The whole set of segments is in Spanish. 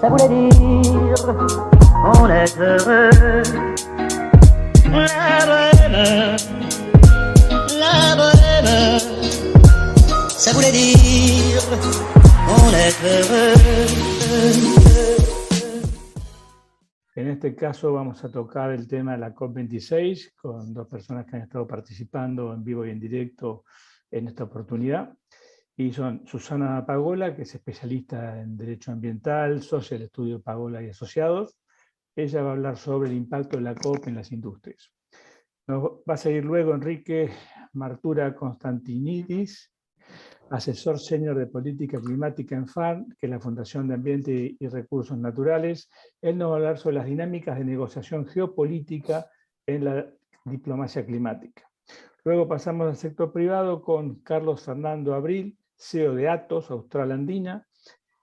ça voulait dire on est heureux. La bohème, la bohème, ça voulait dire on est heureux. En este caso vamos a tocar el tema de la COP26 con dos personas que han estado participando en vivo y en directo en esta oportunidad. Y son Susana Pagola, que es especialista en Derecho Ambiental, socia del estudio Pagola y Asociados. Ella va a hablar sobre el impacto de la COP en las industrias. Nos va a seguir luego Enrique Martura Constantinidis, asesor senior de política climática en FAN, que es la Fundación de Ambiente y Recursos Naturales. Él nos va a hablar sobre las dinámicas de negociación geopolítica en la diplomacia climática. Luego pasamos al sector privado con Carlos Fernando Abril, CEO de Atos, Austral Andina.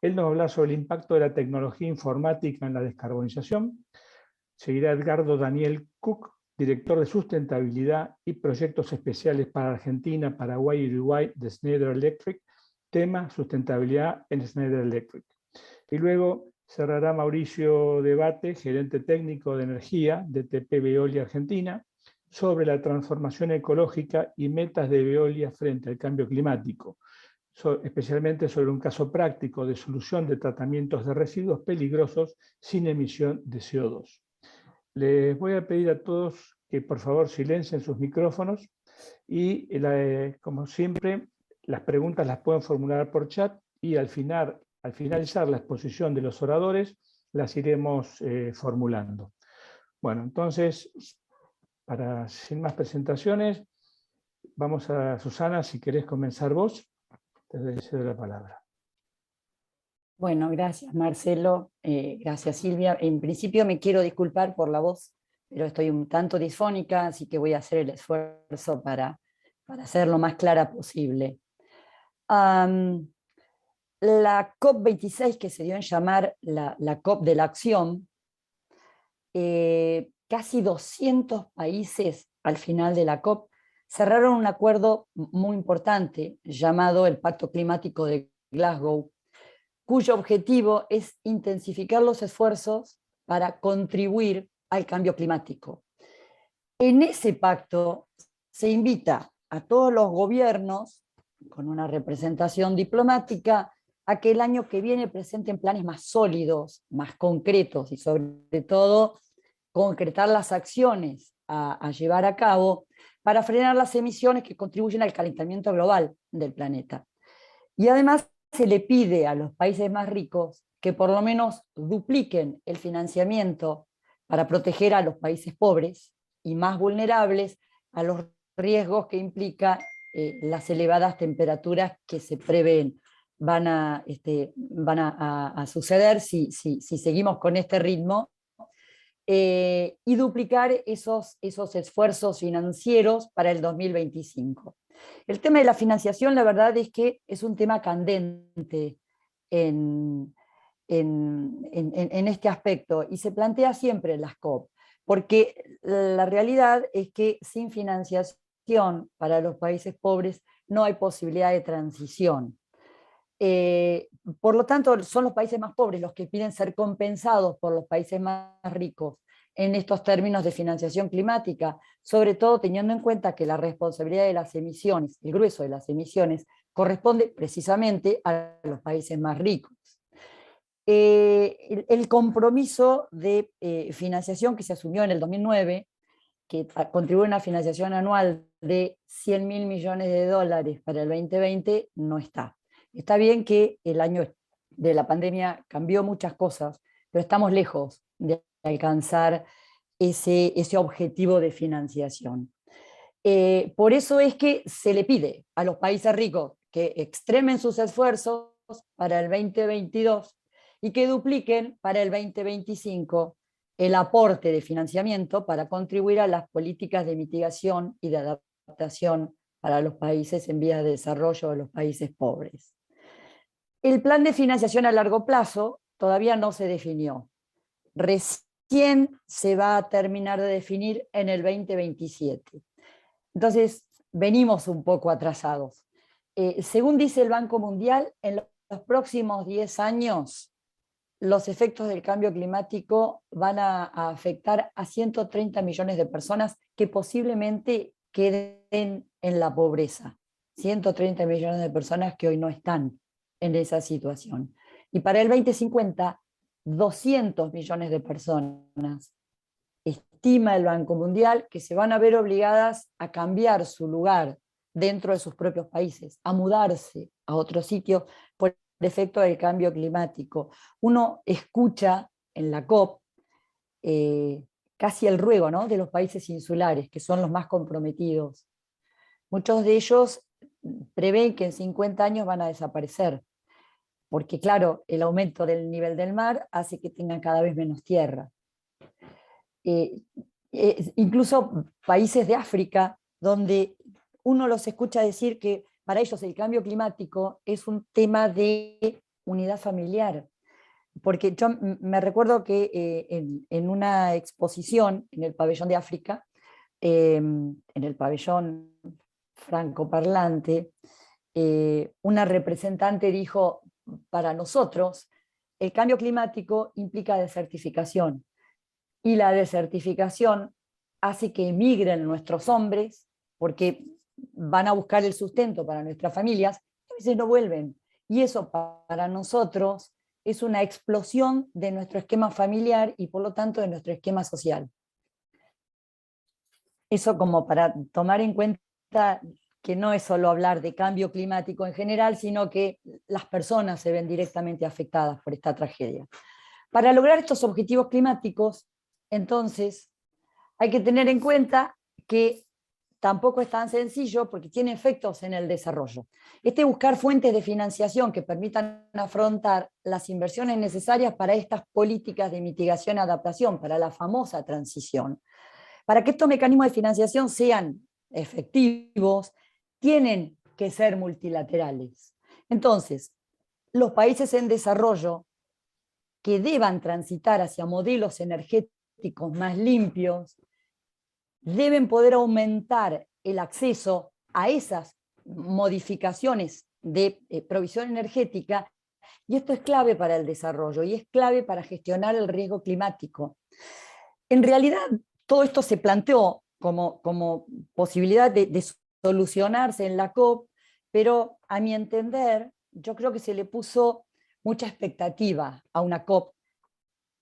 Él nos va a hablar sobre el impacto de la tecnología informática en la descarbonización. Seguirá Edgardo Daniel Cook, director de sustentabilidad y proyectos especiales para Argentina, Paraguay y Uruguay de Schneider Electric, tema sustentabilidad en Schneider Electric. Y luego cerrará Mauricio Debate, gerente técnico de energía de TP Veolia Argentina, sobre la transformación ecológica y metas de Veolia frente al cambio climático, especialmente sobre un caso práctico de solución de tratamientos de residuos peligrosos sin emisión de CO2. Les voy a pedir a todos que por favor silencien sus micrófonos y, como siempre, las preguntas las pueden formular por chat y al finalizar la exposición de los oradores las iremos formulando. Bueno, entonces, sin más presentaciones, vamos a Susana, si querés comenzar vos, te cedo la palabra. Bueno, gracias Marcelo, gracias Silvia. En principio me quiero disculpar por la voz, pero estoy un tanto disfónica, así que voy a hacer el esfuerzo para ser lo más clara posible. La COP26, que se dio en llamar la COP de la acción, casi 200 países al final de la COP cerraron un acuerdo muy importante llamado el Pacto Climático de Glasgow, cuyo objetivo es intensificar los esfuerzos para contribuir al cambio climático. En ese pacto se invita a todos los gobiernos, con una representación diplomática, a que el año que viene presenten planes más sólidos, más concretos y sobre todo concretar las acciones a llevar a cabo para frenar las emisiones que contribuyen al calentamiento global del planeta. Y además se le pide a los países más ricos que por lo menos dupliquen el financiamiento para proteger a los países pobres y más vulnerables a los riesgos que implica las elevadas temperaturas que se prevén van a suceder si seguimos con este ritmo, y duplicar esos esfuerzos financieros para el 2025. El tema de la financiación, la verdad es que es un tema candente en este aspecto y se plantea siempre en las COP, porque la realidad es que sin financiación para los países pobres no hay posibilidad de transición. Por lo tanto, son los países más pobres los que piden ser compensados por los países más ricos en estos términos de financiación climática, sobre todo teniendo en cuenta que la responsabilidad de las emisiones, el grueso de las emisiones, corresponde precisamente a los países más ricos. El compromiso de financiación que se asumió en el 2009, que contribuye a una financiación anual de 100.000 millones de dólares para el 2020, no está. Está bien que el año de la pandemia cambió muchas cosas, pero estamos lejos de alcanzar ese objetivo de financiación. Por eso es que se le pide a los países ricos que extremen sus esfuerzos para el 2022 y que dupliquen para el 2025 el aporte de financiamiento para contribuir a las políticas de mitigación y de adaptación para los países en vías de desarrollo o los países pobres. El plan de financiación a largo plazo todavía no se definió. Recién se va a terminar de definir en el 2027. Entonces, venimos un poco atrasados. Según dice el Banco Mundial, en los próximos 10 años los efectos del cambio climático van a afectar a 130 millones de personas que posiblemente queden en la pobreza. 130 millones de personas que hoy no están en esa situación. Y para el 2050, 200 millones de personas, estima el Banco Mundial, que se van a ver obligadas a cambiar su lugar dentro de sus propios países, a mudarse a otro sitio por efecto del cambio climático. Uno escucha en la COP casi el ruego, ¿no?, de los países insulares, que son los más comprometidos. Muchos de ellos prevén que en 50 años van a desaparecer, porque claro, el aumento del nivel del mar hace que tengan cada vez menos tierra. Incluso países de África, donde uno los escucha decir que para ellos el cambio climático es un tema de unidad familiar. Porque yo me recuerdo que en una exposición en el pabellón de África, en el pabellón francoparlante, una representante dijo: para nosotros el cambio climático implica desertificación, y la desertificación hace que emigren nuestros hombres porque van a buscar el sustento para nuestras familias y a veces no vuelven. Y eso para nosotros es una explosión de nuestro esquema familiar y por lo tanto de nuestro esquema social. Eso como para tomar en cuenta que no es solo hablar de cambio climático en general, sino que las personas se ven directamente afectadas por esta tragedia. Para lograr estos objetivos climáticos, entonces, hay que tener en cuenta que tampoco es tan sencillo porque tiene efectos en el desarrollo. Buscar fuentes de financiación que permitan afrontar las inversiones necesarias para estas políticas de mitigación y adaptación, para la famosa transición. Para que estos mecanismos de financiación sean efectivos, tienen que ser multilaterales. Entonces, los países en desarrollo que deban transitar hacia modelos energéticos más limpios, deben poder aumentar el acceso a esas modificaciones de provisión energética, y esto es clave para el desarrollo y es clave para gestionar el riesgo climático. En realidad, todo esto se planteó como posibilidad de solucionarse en la COP, pero a mi entender, yo creo que se le puso mucha expectativa a una COP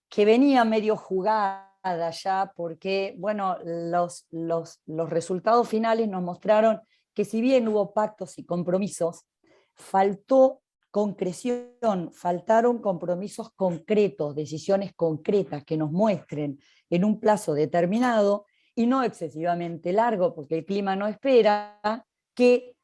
que venía medio jugada ya, porque bueno, los resultados finales nos mostraron que si bien hubo pactos y compromisos, faltó concreción, faltaron compromisos concretos, decisiones concretas que nos muestren en un plazo determinado y no excesivamente largo, porque el clima no espera, que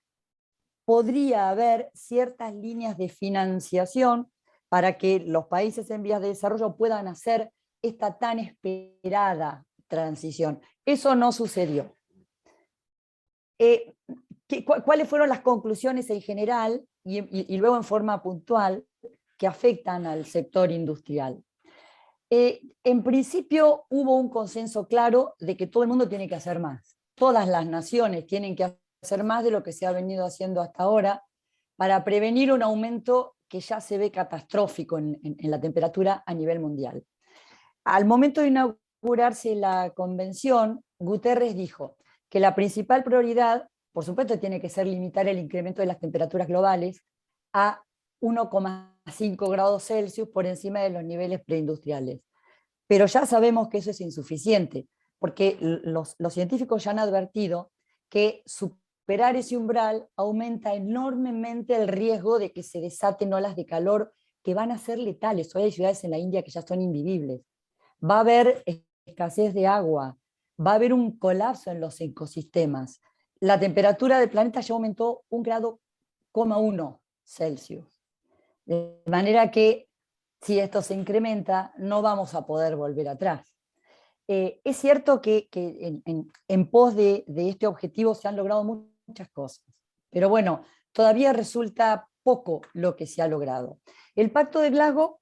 podría haber ciertas líneas de financiación para que los países en vías de desarrollo puedan hacer esta tan esperada transición. Eso no sucedió. ¿Cuáles fueron las conclusiones en general y luego en forma puntual que afectan al sector industrial? En principio hubo un consenso claro de que todo el mundo tiene que hacer más. Todas las naciones tienen que hacer más de lo que se ha venido haciendo hasta ahora para prevenir un aumento que ya se ve catastrófico en la temperatura a nivel mundial. Al momento de inaugurarse la convención, Guterres dijo que la principal prioridad, por supuesto, tiene que ser limitar el incremento de las temperaturas globales a 1,5 grados Celsius por encima de los niveles preindustriales. Pero ya sabemos que eso es insuficiente, porque los científicos ya han advertido que superar ese umbral aumenta enormemente el riesgo de que se desaten olas de calor que van a ser letales. Hoy hay ciudades en la India que ya son invivibles. Va a haber escasez de agua, va a haber un colapso en los ecosistemas. La temperatura del planeta ya aumentó 1,1 grados Celsius. De manera que si esto se incrementa, no vamos a poder volver atrás. Es cierto que en pos de este objetivo se han logrado muchas cosas, pero bueno, todavía resulta poco lo que se ha logrado. El Pacto de Glasgow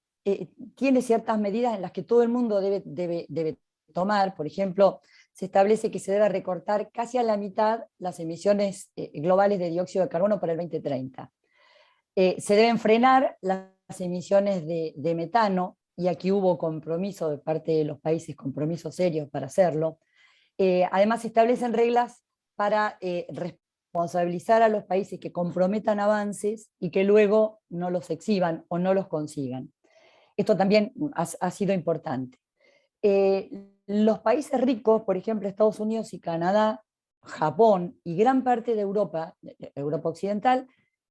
tiene ciertas medidas en las que todo el mundo debe tomar. Por ejemplo, se establece que se debe recortar casi a la mitad las emisiones globales de dióxido de carbono para el 2030. Se deben frenar las emisiones de metano y aquí hubo compromiso de parte de los países, compromisos serios para hacerlo. Además, se establecen reglas para responsabilizar a los países que comprometan avances y que luego no los exhiban o no los consigan. Esto también ha sido importante. Los países ricos, por ejemplo, Estados Unidos y Canadá, Japón y gran parte de Europa, Europa Occidental,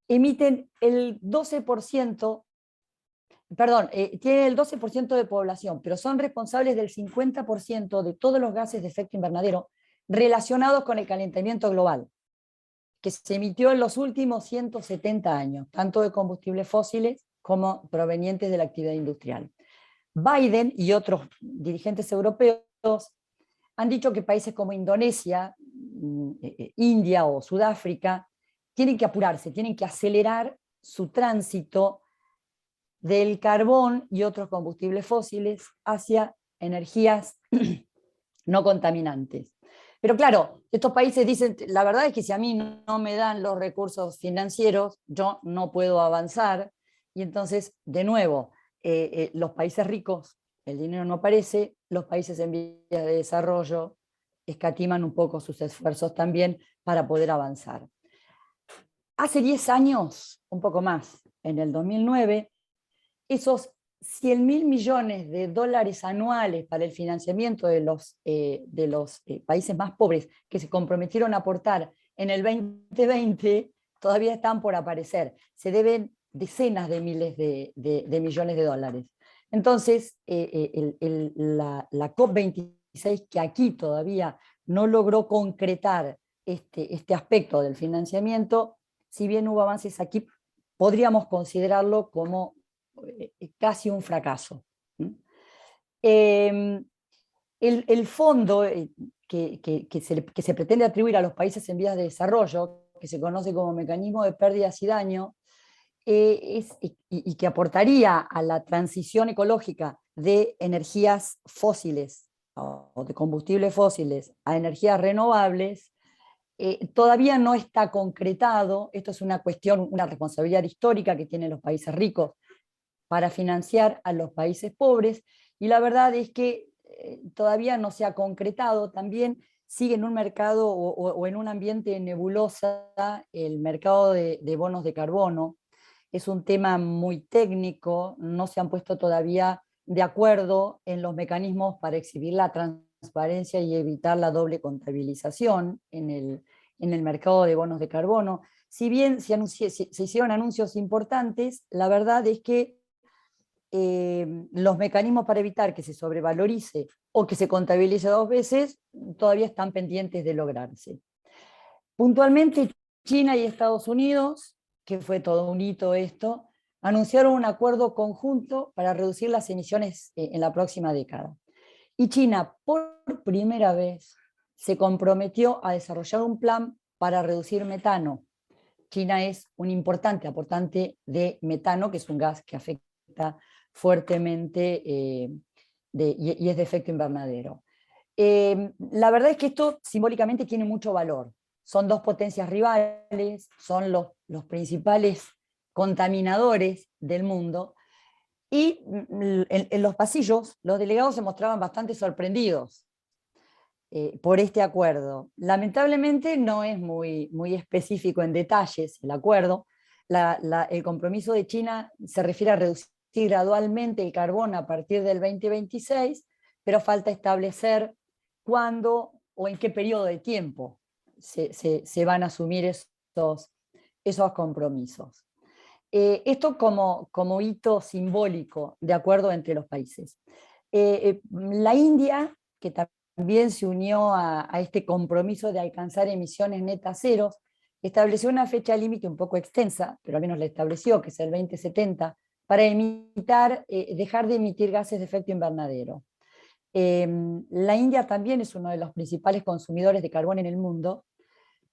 emiten el 12%, perdón, tienen el 12% de población, pero son responsables del 50% de todos los gases de efecto invernadero relacionados con el calentamiento global, que se emitió en los últimos 170 años, tanto de combustibles fósiles como provenientes de la actividad industrial. Biden y otros dirigentes europeos han dicho que países como Indonesia, India o Sudáfrica tienen que apurarse, tienen que acelerar su tránsito del carbón y otros combustibles fósiles hacia energías no contaminantes. Pero claro, estos países dicen, la verdad es que si a mí no me dan los recursos financieros, yo no puedo avanzar, y entonces, de nuevo, los países ricos, el dinero no aparece, los países en vías de desarrollo escatiman un poco sus esfuerzos también para poder avanzar. Hace 10 años, un poco más, en el 2009, esos 100.000 millones de dólares anuales para el financiamiento de los países más pobres que se comprometieron a aportar en el 2020 todavía están por aparecer. Se deben decenas de miles de millones de dólares. Entonces, la COP26, que aquí todavía no logró concretar este aspecto del financiamiento, si bien hubo avances aquí, podríamos considerarlo como casi un fracaso. El fondo que se pretende atribuir a los países en vías de desarrollo, que se conoce como mecanismo de pérdidas y daño, y que aportaría a la transición ecológica de energías fósiles o de combustibles fósiles a energías renovables, todavía no está concretado. Esto es una cuestión, una responsabilidad histórica que tienen los países ricos para financiar a los países pobres, y la verdad es que todavía no se ha concretado. También sigue en un mercado o en un ambiente nebulosa el mercado de bonos de carbono. Es un tema muy técnico, no se han puesto todavía de acuerdo en los mecanismos para exhibir la transparencia y evitar la doble contabilización en el mercado de bonos de carbono. Si bien se hicieron anuncios importantes, la verdad es que los mecanismos para evitar que se sobrevalorice o que se contabilice 2 veces todavía están pendientes de lograrse. Puntualmente, China y Estados Unidos, que fue todo un hito esto, anunciaron un acuerdo conjunto para reducir las emisiones en la próxima década. Y China, por primera vez, se comprometió a desarrollar un plan para reducir metano. China es un importante aportante de metano, que es un gas que afecta fuertemente y es de efecto invernadero. La verdad es que esto simbólicamente tiene mucho valor. Son 2 potencias rivales, son los principales contaminadores del mundo, y en los pasillos los delegados se mostraban bastante sorprendidos por este acuerdo. Lamentablemente no es muy específico en detalles el acuerdo. El compromiso de China se refiere a reducir gradualmente el carbón a partir del 2026, pero falta establecer cuándo o en qué periodo de tiempo se van a asumir esos compromisos. Esto como hito simbólico de acuerdo entre los países. La India, que también se unió a este compromiso de alcanzar emisiones netas ceros, estableció una fecha límite un poco extensa, pero al menos la estableció, que es el 2070, para dejar de emitir gases de efecto invernadero. La India también es uno de los principales consumidores de carbón en el mundo,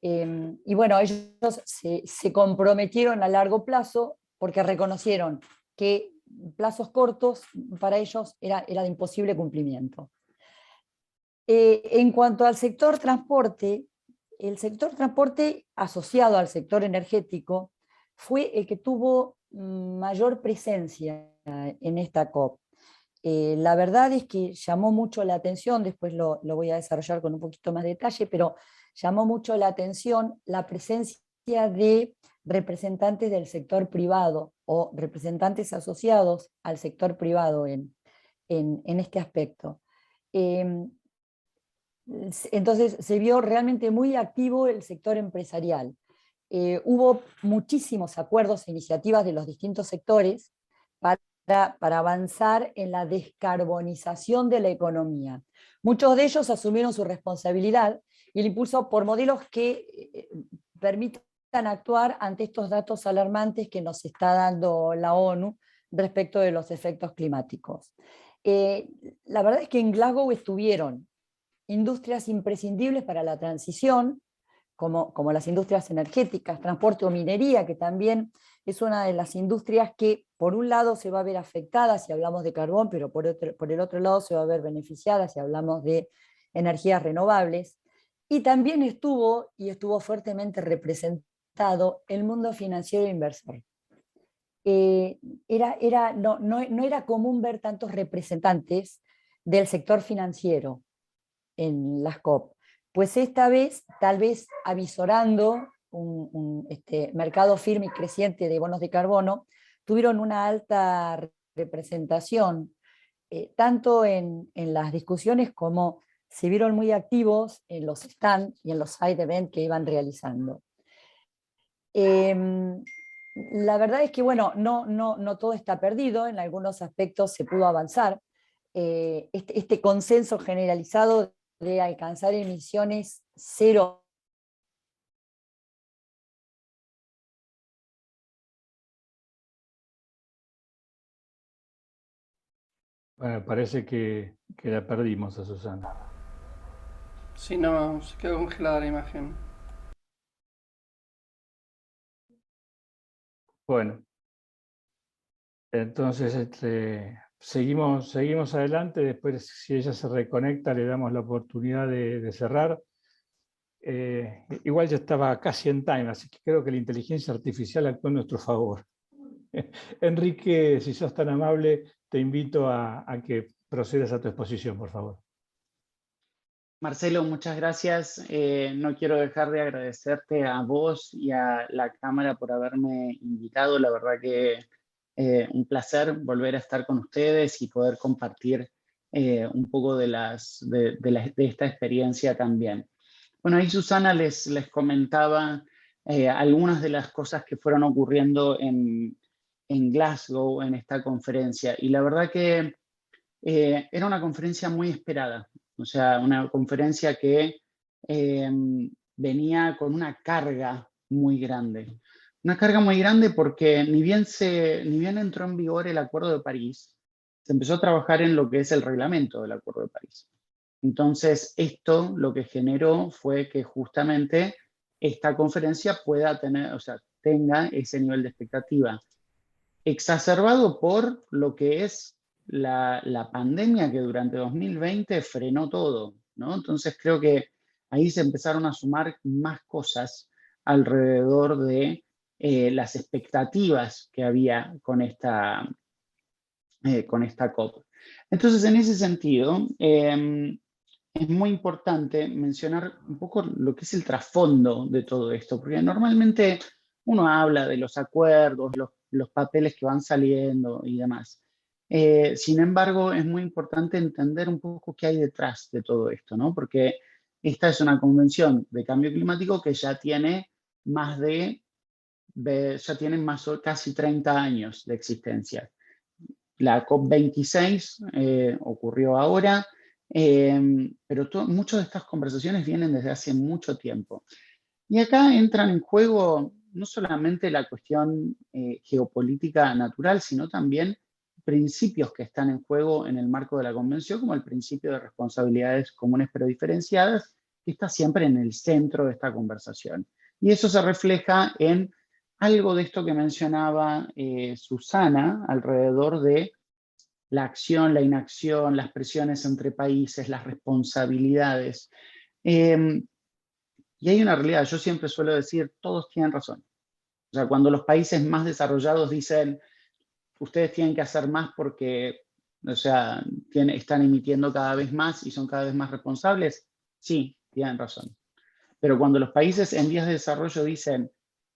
y bueno, ellos se comprometieron a largo plazo porque reconocieron que plazos cortos para ellos era de imposible cumplimiento. En cuanto al sector transporte, el sector transporte asociado al sector energético fue el que tuvo mayor presencia en esta COP. La verdad es que llamó mucho la atención, después lo voy a desarrollar con un poquito más de detalle, pero llamó mucho la atención la presencia de representantes del sector privado o representantes asociados al sector privado en este aspecto. Entonces se vio realmente muy activo el sector empresarial. Hubo muchísimos acuerdos e iniciativas de los distintos sectores para avanzar en la descarbonización de la economía. Muchos de ellos asumieron su responsabilidad y el impulso por modelos que permitan actuar ante estos datos alarmantes que nos está dando la ONU respecto de los efectos climáticos. La verdad es que en Glasgow estuvieron industrias imprescindibles para la transición, como las industrias energéticas, transporte o minería, que también es una de las industrias que por un lado se va a ver afectada si hablamos de carbón, pero por el otro lado se va a ver beneficiada si hablamos de energías renovables. Y también estuvo fuertemente representado el mundo financiero e inversor. No era común ver tantos representantes del sector financiero en las COP, pues esta vez, tal vez avisorando un mercado firme y creciente de bonos de carbono, tuvieron una alta representación, tanto en las discusiones como se vieron muy activos en los stands y en los side events que iban realizando. La verdad es que, bueno, no todo está perdido, en algunos aspectos se pudo avanzar. Este consenso generalizado de alcanzar emisiones cero. Bueno, parece que la perdimos a Susana. Sí, no, se quedó congelada la imagen. Bueno, entonces seguimos adelante, después si ella se reconecta le damos la oportunidad de cerrar. Igual ya estaba casi en time, así que creo que la inteligencia artificial actuó en nuestro favor. Enrique, si sos tan amable, te invito a que procedas a tu exposición, por favor. Marcelo, muchas gracias. No quiero dejar de agradecerte a vos y a la Cámara por haberme invitado. La verdad que un placer volver a estar con ustedes y poder compartir un poco de esta experiencia también. Bueno, ahí Susana les comentaba algunas de las cosas que fueron ocurriendo en Glasgow en esta conferencia. Y la verdad que era una conferencia muy esperada. O sea, una conferencia que venía con una carga muy grande. Una carga muy grande porque ni bien entró en vigor el Acuerdo de París, se empezó a trabajar en lo que es el reglamento del Acuerdo de París. Entonces, esto lo que generó fue que justamente esta conferencia tenga ese nivel de expectativa, exacerbado por lo que es la pandemia que durante 2020 frenó todo, ¿no? Entonces creo que ahí se empezaron a sumar más cosas alrededor de las expectativas que había con esta COP. Entonces, en ese sentido, es muy importante mencionar un poco lo que es el trasfondo de todo esto, porque normalmente uno habla de los acuerdos, los papeles que van saliendo y demás. Sin embargo, es muy importante entender un poco qué hay detrás de todo esto, ¿no? Porque esta es una convención de cambio climático que ya tiene casi 30 años de existencia. La COP26 ocurrió ahora, pero muchas de estas conversaciones vienen desde hace mucho tiempo. Y acá entran en juego no solamente la cuestión geopolítica natural, sino también principios que están en juego en el marco de la Convención, como el principio de responsabilidades comunes pero diferenciadas, que está siempre en el centro de esta conversación. Y eso se refleja en algo de esto que mencionaba Susana alrededor de la acción, la inacción, las presiones entre países, las responsabilidades. Y hay una realidad, yo siempre suelo decir, todos tienen razón. O sea, cuando los países más desarrollados dicen, ustedes tienen que hacer más porque O sea, están emitiendo cada vez más y son cada vez más responsables. Sí, tienen razón. Pero cuando los países en vías de desarrollo dicen,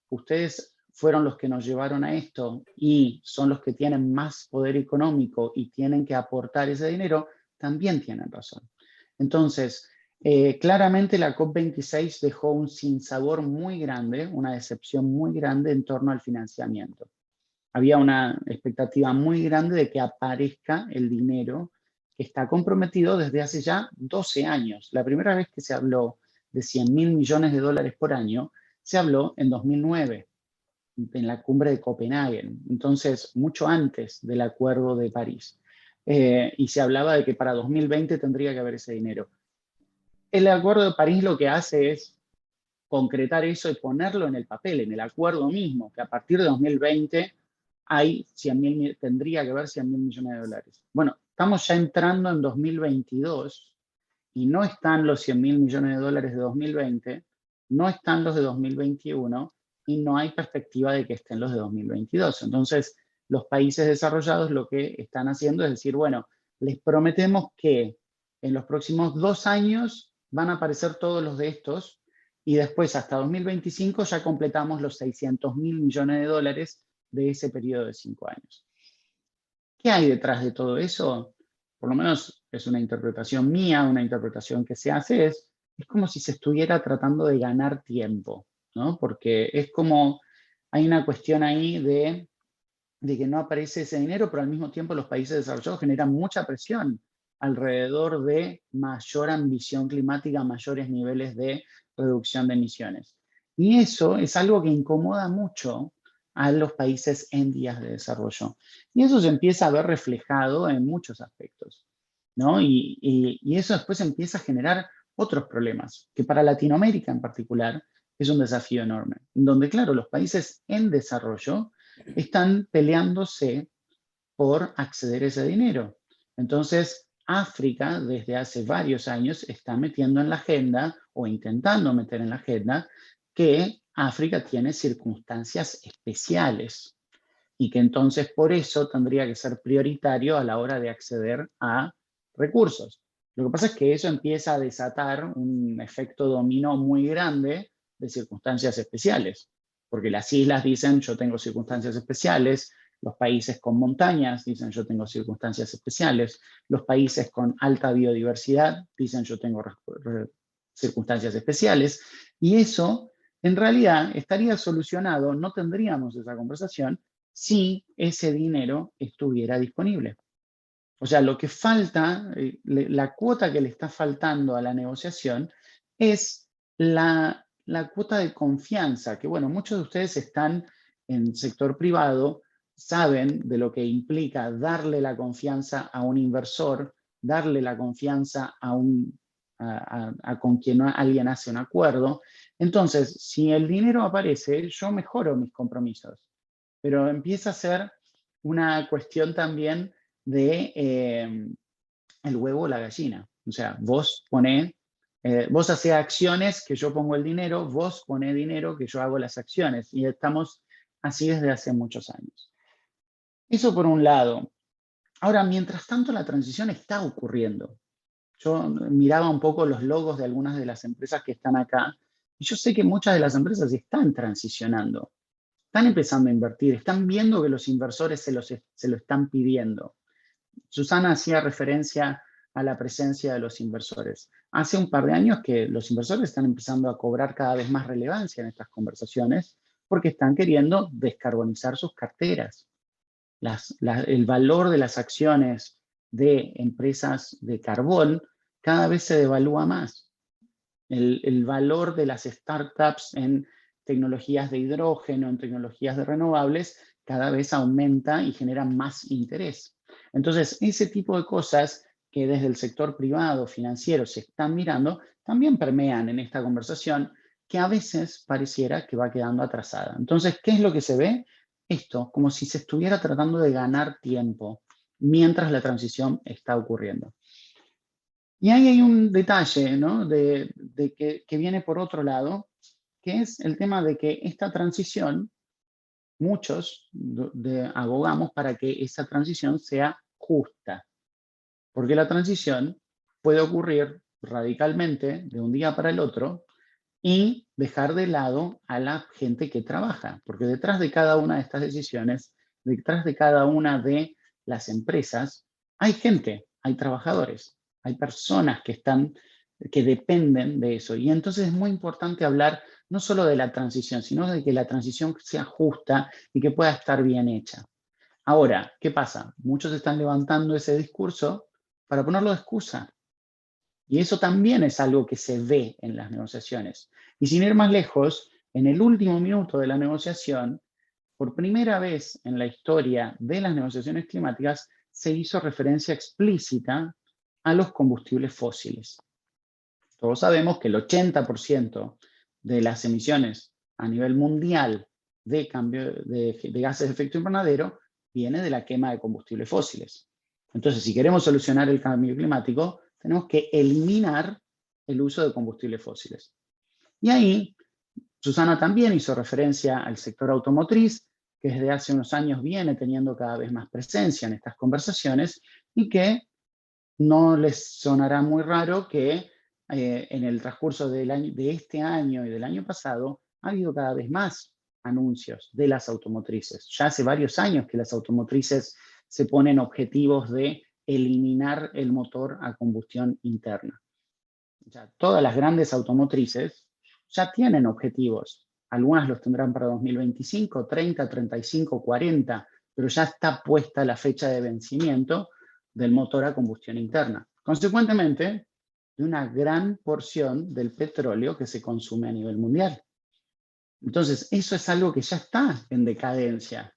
ustedes fueron los que nos llevaron a esto y son los que tienen más poder económico y tienen que aportar ese dinero, también tienen razón. Entonces, claramente la COP26 dejó un sinsabor muy grande, una decepción muy grande en torno al financiamiento. Había una expectativa muy grande de que aparezca el dinero que está comprometido desde hace ya 12 años. La primera vez que se habló de 100.000 millones de dólares por año, se habló en 2009, en la cumbre de Copenhague, entonces mucho antes del Acuerdo de París. Y se hablaba de que para 2020 tendría que haber ese dinero. El Acuerdo de París lo que hace es concretar eso y ponerlo en el papel, en el acuerdo mismo, que a partir de 2020 tendría que haber 100.000 millones de dólares. Bueno, estamos ya entrando en 2022 y no están los 100.000 millones de dólares de 2020, no están los de 2021 y no hay perspectiva de que estén los de 2022. Entonces, los países desarrollados lo que están haciendo es decir, bueno, les prometemos que en los próximos 2 años van a aparecer todos los de estos y después hasta 2025 ya completamos los 600.000 millones de dólares de ese periodo de 5 años. ¿Qué hay detrás de todo eso? Por lo menos es una interpretación mía, una interpretación que se hace, es como si se estuviera tratando de ganar tiempo, ¿no? Porque es como, hay una cuestión ahí de que no aparece ese dinero, pero al mismo tiempo los países desarrollados generan mucha presión alrededor de mayor ambición climática, mayores niveles de reducción de emisiones. Y eso es algo que incomoda mucho a los países en vías de desarrollo. Y eso se empieza a ver reflejado en muchos aspectos, ¿no? Y eso después empieza a generar otros problemas, que para Latinoamérica en particular es un desafío enorme, donde claro, los países en desarrollo están peleándose por acceder a ese dinero. Entonces, África desde hace varios años está metiendo en la agenda o intentando meter en la agenda que África tiene circunstancias especiales y que entonces por eso tendría que ser prioritario a la hora de acceder a recursos. Lo que pasa es que eso empieza a desatar un efecto dominó muy grande de circunstancias especiales, porque las islas dicen yo tengo circunstancias especiales, los países con montañas dicen yo tengo circunstancias especiales, los países con alta biodiversidad dicen yo tengo circunstancias especiales, y eso en realidad estaría solucionado, no tendríamos esa conversación si ese dinero estuviera disponible. O sea, lo que falta, la cuota que le está faltando a la negociación es la cuota de confianza, que bueno, muchos de ustedes están en el sector privado, saben de lo que implica darle la confianza a un inversor, darle la confianza a con quien alguien hace un acuerdo. Entonces, si el dinero aparece, yo mejoro mis compromisos. Pero empieza a ser una cuestión también de el huevo o la gallina. O sea, vos hacés acciones que yo pongo el dinero, vos ponés dinero que yo hago las acciones. Y estamos así desde hace muchos años. Eso por un lado. Ahora, mientras tanto, la transición está ocurriendo. Yo miraba un poco los logos de algunas de las empresas que están acá, y yo sé que muchas de las empresas están transicionando. Están empezando a invertir, están viendo que los inversores se lo están pidiendo. Susana hacía referencia a la presencia de los inversores. Hace un par de años que los inversores están empezando a cobrar cada vez más relevancia en estas conversaciones porque están queriendo descarbonizar sus carteras. El valor de las acciones de empresas de carbón cada vez se devalúa más. El valor de las startups en tecnologías de hidrógeno, en tecnologías de renovables, cada vez aumenta y genera más interés. Entonces, ese tipo de cosas que desde el sector privado, financiero, se están mirando, también permean en esta conversación que a veces pareciera que va quedando atrasada. Entonces, ¿qué es lo que se ve? Esto, como si se estuviera tratando de ganar tiempo mientras la transición está ocurriendo. Y ahí hay un detalle, ¿no? que viene por otro lado, que es el tema de que esta transición, muchos abogamos para que esa transición sea justa. porque la transición puede ocurrir radicalmente de un día para el otro y dejar de lado a la gente que trabaja, porque detrás de cada una de estas decisiones, detrás de cada una de las empresas, hay gente, hay trabajadores, hay personas que dependen de eso. Y entonces es muy importante hablar no solo de la transición, sino de que la transición sea justa y que pueda estar bien hecha. Ahora, ¿qué pasa? Muchos están levantando ese discurso para ponerlo de excusa. Y eso también es algo que se ve en las negociaciones. Y sin ir más lejos, en el último minuto de la negociación, por primera vez en la historia de las negociaciones climáticas, se hizo referencia explícita a los combustibles fósiles. Todos sabemos que el 80% de las emisiones a nivel mundial de gases de efecto invernadero viene de la quema de combustibles fósiles. Entonces, si queremos solucionar el cambio climático, tenemos que eliminar el uso de combustibles fósiles. Y ahí, Susana también hizo referencia al sector automotriz, que desde hace unos años viene teniendo cada vez más presencia en estas conversaciones y que no les sonará muy raro que en el transcurso de este año y del año pasado ha habido cada vez más anuncios de las automotrices. Ya hace varios años que las automotrices se ponen objetivos de eliminar el motor a combustión interna. Ya todas las grandes automotrices ya tienen objetivos. Algunas los tendrán para 2025, 30, 35, 40, pero ya está puesta la fecha de vencimiento del motor a combustión interna. Consecuentemente, de una gran porción del petróleo que se consume a nivel mundial. Entonces, eso es algo que ya está en decadencia.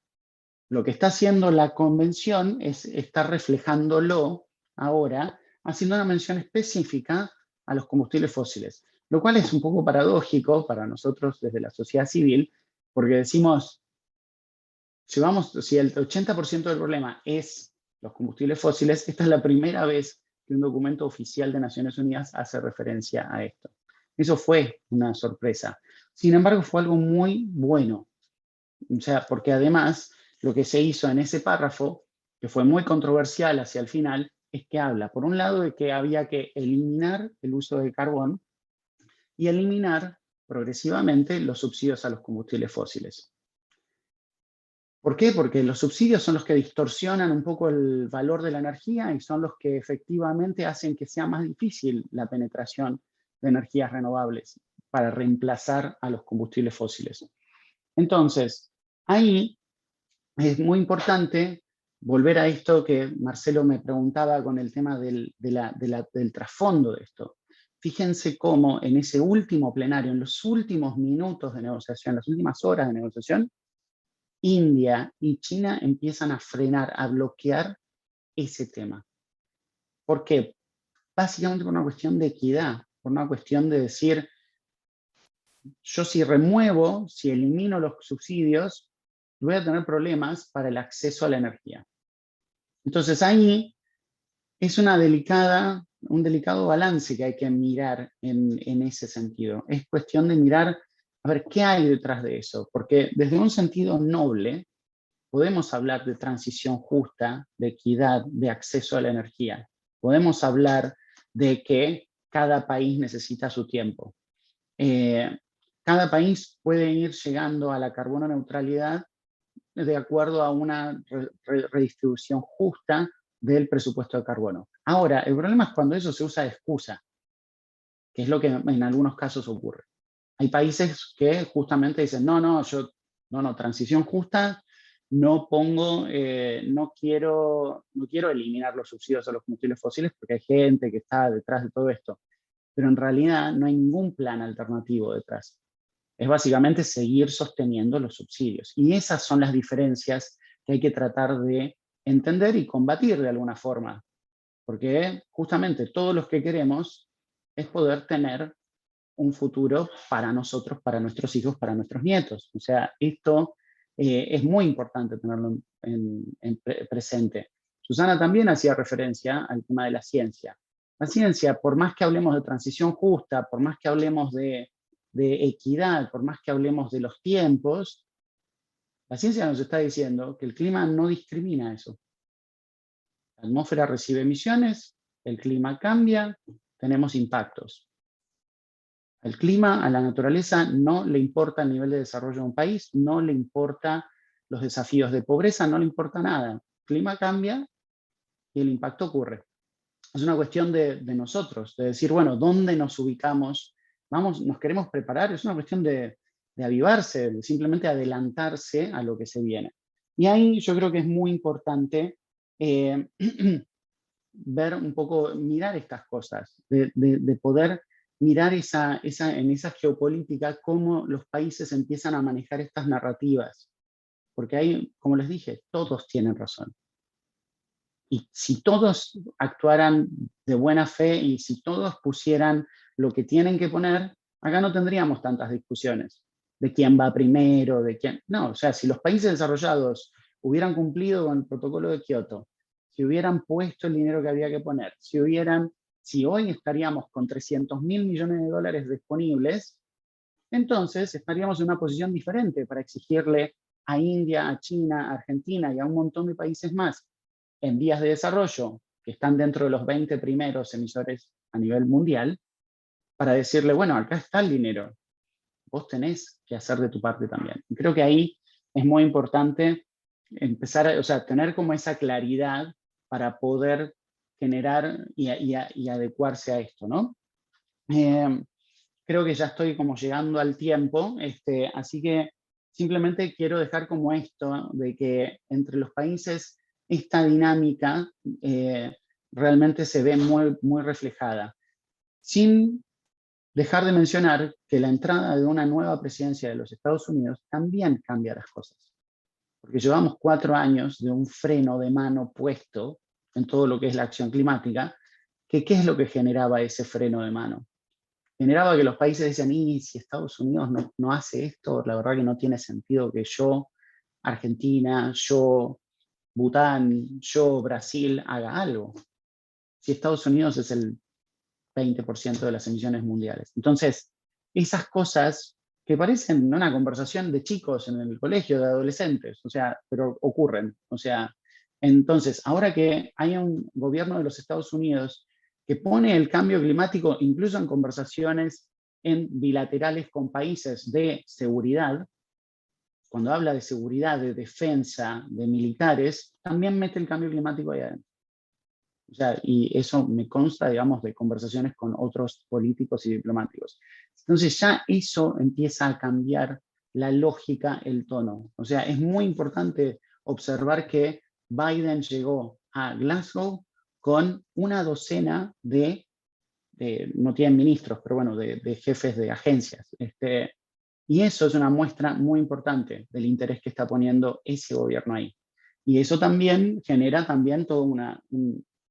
Lo que está haciendo la convención es estar reflejándolo ahora, haciendo una mención específica a los combustibles fósiles, lo cual es un poco paradójico para nosotros desde la sociedad civil, porque decimos, si el 80% del problema es los combustibles fósiles, esta es la primera vez que un documento oficial de Naciones Unidas hace referencia a esto. Eso fue una sorpresa. Sin embargo, fue algo muy bueno. O sea, porque además lo que se hizo en ese párrafo, que fue muy controversial hacia el final, es que habla, por un lado, de que había que eliminar el uso de carbón y eliminar progresivamente los subsidios a los combustibles fósiles. ¿Por qué? Porque los subsidios son los que distorsionan un poco el valor de la energía y son los que efectivamente hacen que sea más difícil la penetración de energías renovables para reemplazar a los combustibles fósiles. Entonces, ahí es muy importante volver a esto que Marcelo me preguntaba con el tema del trasfondo de esto. Fíjense cómo en ese último plenario, en los últimos minutos de negociación, las últimas horas de negociación, India y China empiezan a frenar, a bloquear ese tema. ¿Por qué? Básicamente por una cuestión de equidad, por una cuestión de decir, yo si elimino los subsidios, voy a tener problemas para el acceso a la energía. Entonces ahí es un delicado balance que hay que mirar en ese sentido. Es cuestión de mirar, a ver, ¿qué hay detrás de eso? Porque desde un sentido noble, podemos hablar de transición justa, de equidad, de acceso a la energía. Podemos hablar de que cada país necesita su tiempo. Cada país puede ir llegando a la carbono neutralidad de acuerdo a una redistribución justa del presupuesto de carbono. Ahora, el problema es cuando eso se usa de excusa, que es lo que en algunos casos ocurre. Hay países que justamente dicen, no, transición justa, no quiero eliminar los subsidios a los combustibles fósiles porque hay gente que está detrás de todo esto. Pero en realidad no hay ningún plan alternativo detrás. Es básicamente seguir sosteniendo los subsidios. Y esas son las diferencias que hay que tratar de entender y combatir de alguna forma. Porque justamente todos los que queremos es poder tener un futuro para nosotros, para nuestros hijos, para nuestros nietos. O sea, esto es muy importante tenerlo presente. Susana también hacía referencia al tema de la ciencia. La ciencia, por más que hablemos de transición justa, por más que hablemos de equidad, por más que hablemos de los tiempos, la ciencia nos está diciendo que el clima no discrimina eso. La atmósfera recibe emisiones, el clima cambia, tenemos impactos. Al clima, a la naturaleza, no le importa el nivel de desarrollo de un país, no le importa los desafíos de pobreza, no le importa nada. El clima cambia y el impacto ocurre. Es una cuestión de nosotros, de decir, bueno, ¿dónde nos ubicamos? Vamos, nos queremos preparar, es una cuestión de avivarse, de simplemente adelantarse a lo que se viene. Y ahí yo creo que es muy importante ver un poco, mirar estas cosas, de poder mirar en esa geopolítica cómo los países empiezan a manejar estas narrativas. Porque ahí, como les dije, todos tienen razón. Y si todos actuaran de buena fe y si todos pusieran lo que tienen que poner, acá no tendríamos tantas discusiones de quién va primero, de quién... No, o sea, si los países desarrollados hubieran cumplido con el protocolo de Kioto, si hubieran puesto el dinero que había que poner, si hoy estaríamos con 300.000 millones de dólares disponibles, entonces estaríamos en una posición diferente para exigirle a India, a China, a Argentina y a un montón de países más en vías de desarrollo, que están dentro de los 20 primeros emisores a nivel mundial, para decirle, bueno, acá está el dinero, vos tenés que hacer de tu parte también. Y creo que ahí es muy importante empezar o sea, tener como esa claridad para poder generar y adecuarse a esto, ¿no? Creo que ya estoy como llegando al tiempo, así que simplemente quiero dejar como esto, de que entre los países esta dinámica realmente se ve muy, muy reflejada. Sin dejar de mencionar que la entrada de una nueva presidencia de los Estados Unidos también cambia las cosas. Porque llevamos 4 años de un freno de mano puesto en todo lo que es la acción climática, que ¿qué es lo que generaba ese freno de mano? Generaba que los países decían, y si Estados Unidos no hace esto, la verdad que no tiene sentido que yo, Argentina, yo, Bután, yo, Brasil, haga algo. Si Estados Unidos es el 20% de las emisiones mundiales. Entonces, esas cosas que parecen una conversación de chicos en el colegio, de adolescentes, o sea, pero ocurren. O sea, entonces, ahora que hay un gobierno de los Estados Unidos que pone el cambio climático incluso en conversaciones bilaterales con países de seguridad, cuando habla de seguridad, de defensa, de militares, también mete el cambio climático ahí adentro. O sea, y eso me consta, digamos, de conversaciones con otros políticos y diplomáticos. Entonces ya eso empieza a cambiar la lógica, el tono. O sea, es muy importante observar que Biden llegó a Glasgow con una docena no tienen ministros, pero bueno, de jefes de agencias. Y eso es una muestra muy importante del interés que está poniendo ese gobierno ahí. Y eso también genera toda una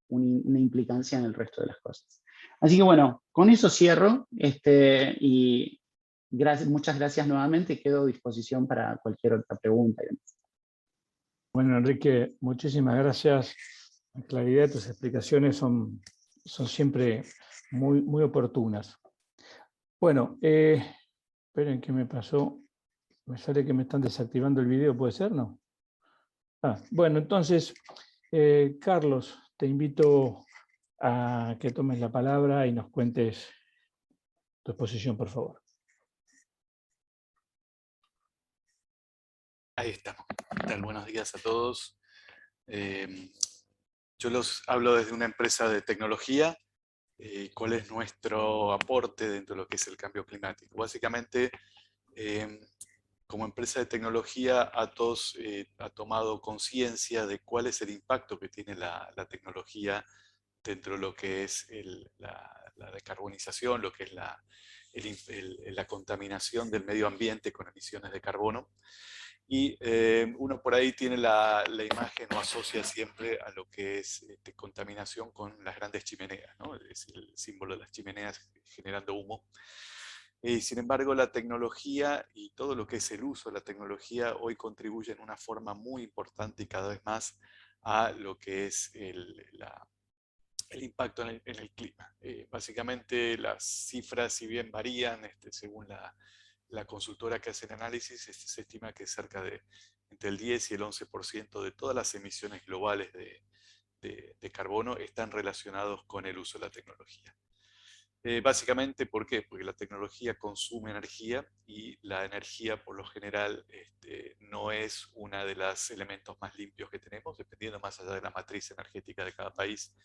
implicancia en el resto de las cosas. Así que bueno, con eso cierro y muchas gracias nuevamente. Quedo a disposición para cualquier otra pregunta. Bueno, Enrique, muchísimas gracias. La claridad de tus explicaciones son siempre muy, muy oportunas. Bueno, esperen, ¿qué me pasó? Me sale que me están desactivando el video, ¿puede ser, no? Bueno, entonces, Carlos, te invito a que tomes la palabra y nos cuentes tu exposición, por favor. Ahí estamos. ¿Qué tal? Buenos días a todos. Yo los hablo desde una empresa de tecnología. ¿Cuál es nuestro aporte dentro de lo que es el cambio climático? Básicamente, como empresa de tecnología, Atos ha tomado conciencia de cuál es el impacto que tiene la tecnología dentro de lo que es la decarbonización, lo que es la contaminación del medio ambiente con emisiones de carbono. Y uno por ahí tiene la imagen o asocia siempre a lo que es contaminación con las grandes chimeneas, ¿no? Es el símbolo de las chimeneas generando humo. Sin embargo, la tecnología y todo lo que es el uso de la tecnología hoy contribuye en una forma muy importante y cada vez más a lo que es el impacto en el clima. Básicamente las cifras, si bien varían según la consultora que hace el análisis, se estima que cerca de entre el 10 y el 11% de todas las emisiones globales de de carbono están relacionados con el uso de la tecnología. Básicamente, ¿por qué? Porque la tecnología consume energía y la energía, por lo general, no es uno de los elementos más limpios que tenemos, dependiendo más allá de la matriz energética de cada país.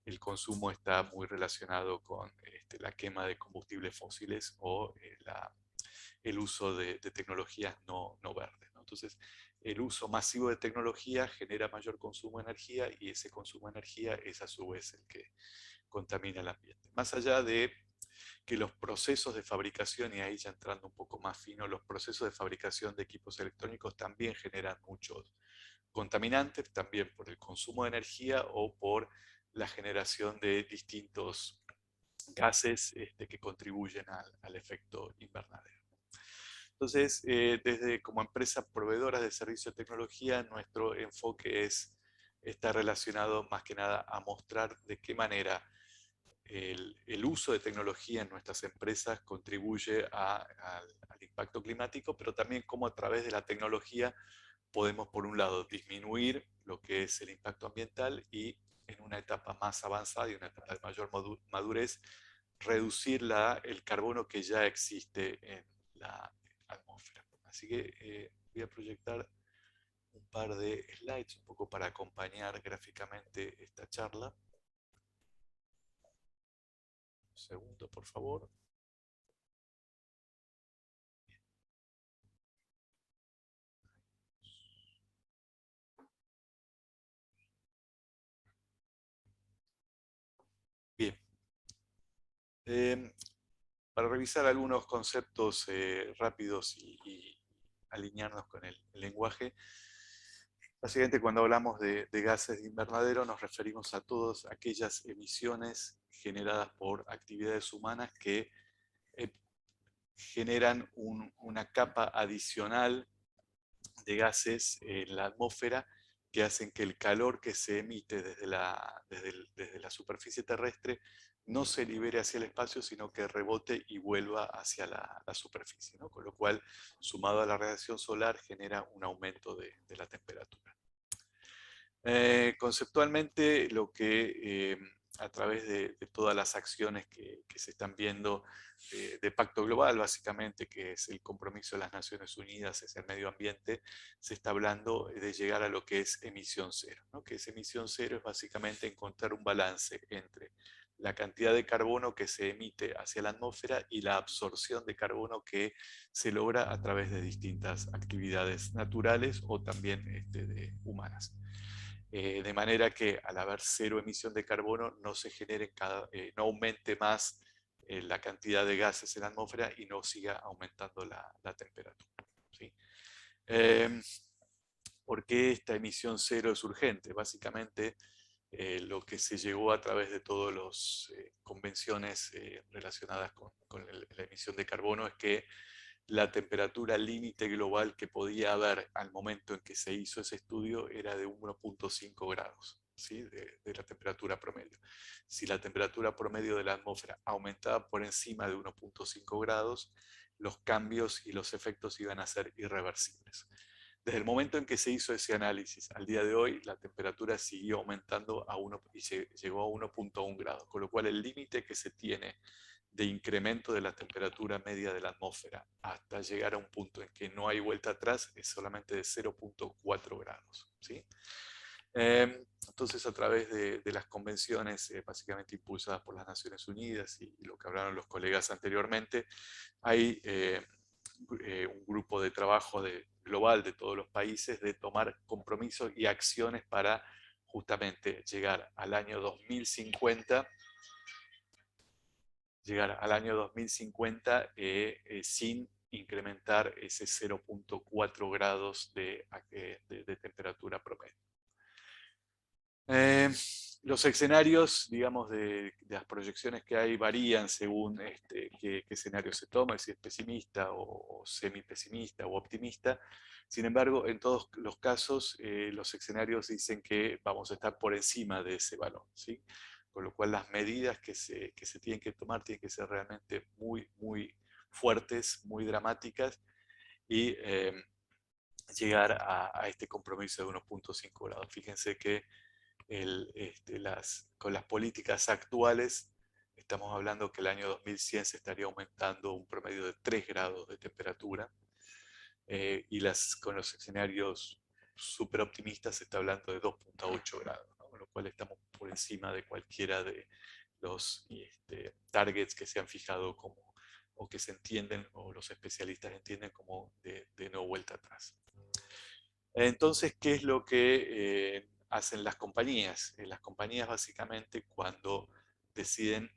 El consumo está muy relacionado con la quema de combustibles fósiles o el uso de tecnologías no verdes, ¿no? Entonces, el uso masivo de tecnología genera mayor consumo de energía y ese consumo de energía es a su vez el que contamina el ambiente. Más allá de que los procesos de fabricación, y ahí ya entrando un poco más fino, los procesos de fabricación de equipos electrónicos también generan muchos contaminantes, también por el consumo de energía o por la generación de distintos gases que contribuyen al efecto invernadero. Entonces, desde como empresa proveedora de servicios de tecnología, nuestro enfoque está relacionado más que nada a mostrar de qué manera el uso de tecnología en nuestras empresas contribuye al impacto climático, pero también cómo a través de la tecnología podemos, por un lado, disminuir lo que es el impacto ambiental y en una etapa más avanzada y una etapa de mayor madurez, reducir el carbono que ya existe en la atmósfera. Así que voy a proyectar un par de slides un poco para acompañar gráficamente esta charla. Un segundo, por favor. Bien. Para revisar algunos conceptos rápidos y alinearnos con el lenguaje, básicamente cuando hablamos de gases de invernadero nos referimos a todas aquellas emisiones generadas por actividades humanas que generan una capa adicional de gases en la atmósfera que hacen que el calor que se emite desde la superficie terrestre no se libere hacia el espacio, sino que rebote y vuelva hacia la superficie, ¿no? Con lo cual, sumado a la radiación solar, genera un aumento de la temperatura. Conceptualmente, lo que a través de todas las acciones que se están viendo de Pacto Global, básicamente, que es el compromiso de las Naciones Unidas, es el medio ambiente, se está hablando de llegar a lo que es emisión cero, ¿no? Que es emisión cero es básicamente encontrar un balance entre la cantidad de carbono que se emite hacia la atmósfera y la absorción de carbono que se logra a través de distintas actividades naturales o también humanas. De manera que al haber cero emisión de carbono no se genere no aumente más la cantidad de gases en la atmósfera y no siga aumentando la temperatura, ¿sí? ¿Por qué esta emisión cero es urgente? Básicamente lo que se llegó a través de todas las convenciones relacionadas con la emisión de carbono es que la temperatura límite global que podía haber al momento en que se hizo ese estudio era de 1.5 grados, ¿sí? de la temperatura promedio. Si la temperatura promedio de la atmósfera aumentaba por encima de 1.5 grados, los cambios y los efectos iban a ser irreversibles. Desde el momento en que se hizo ese análisis al día de hoy, la temperatura siguió aumentando y llegó a 1.1 grados, con lo cual el límite que se tiene de incremento de la temperatura media de la atmósfera hasta llegar a un punto en que no hay vuelta atrás es solamente de 0.4 grados, ¿sí? Entonces, a través de las convenciones básicamente impulsadas por las Naciones Unidas y lo que hablaron los colegas anteriormente, hay un grupo de trabajo global de todos los países de tomar compromisos y acciones para justamente llegar al año 2050 sin incrementar ese 0.4 grados de temperatura promedio. Los escenarios, digamos, de las proyecciones que hay varían según qué escenario se toma, si es pesimista o semi-pesimista o optimista. Sin embargo, en todos los casos, los escenarios dicen que vamos a estar por encima de ese valor, ¿sí? Con lo cual las medidas que se tienen que tomar tienen que ser realmente muy, muy fuertes, muy dramáticas y llegar a este compromiso de 1.5 grados. Fíjense que con las políticas actuales, estamos hablando que el año 2100 se estaría aumentando un promedio de 3 grados de temperatura, y con los escenarios súper optimistas se está hablando de 2,8 grados, ¿no? Con lo cual estamos por encima de cualquiera de los targets que se han fijado como, o que se entienden, o los especialistas entienden como de no vuelta atrás. Entonces, ¿qué es lo que hacen las compañías? Las compañías básicamente cuando deciden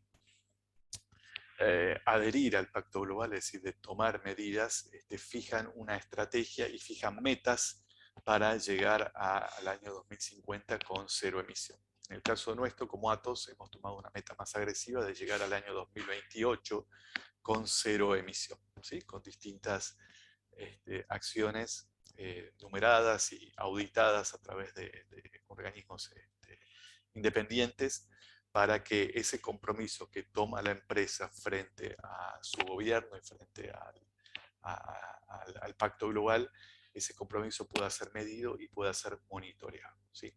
adherir al Pacto Global, es decir, de tomar medidas, fijan una estrategia y fijan metas para llegar al año 2050 con 0 emisión. En el caso nuestro, como Atos, hemos tomado una meta más agresiva de llegar al año 2028 con 0 emisión, ¿sí? Con distintas acciones numeradas y auditadas a través de organismos independientes, para que ese compromiso que toma la empresa frente a su gobierno y frente al Pacto Global, ese compromiso pueda ser medido y pueda ser monitoreado, ¿sí?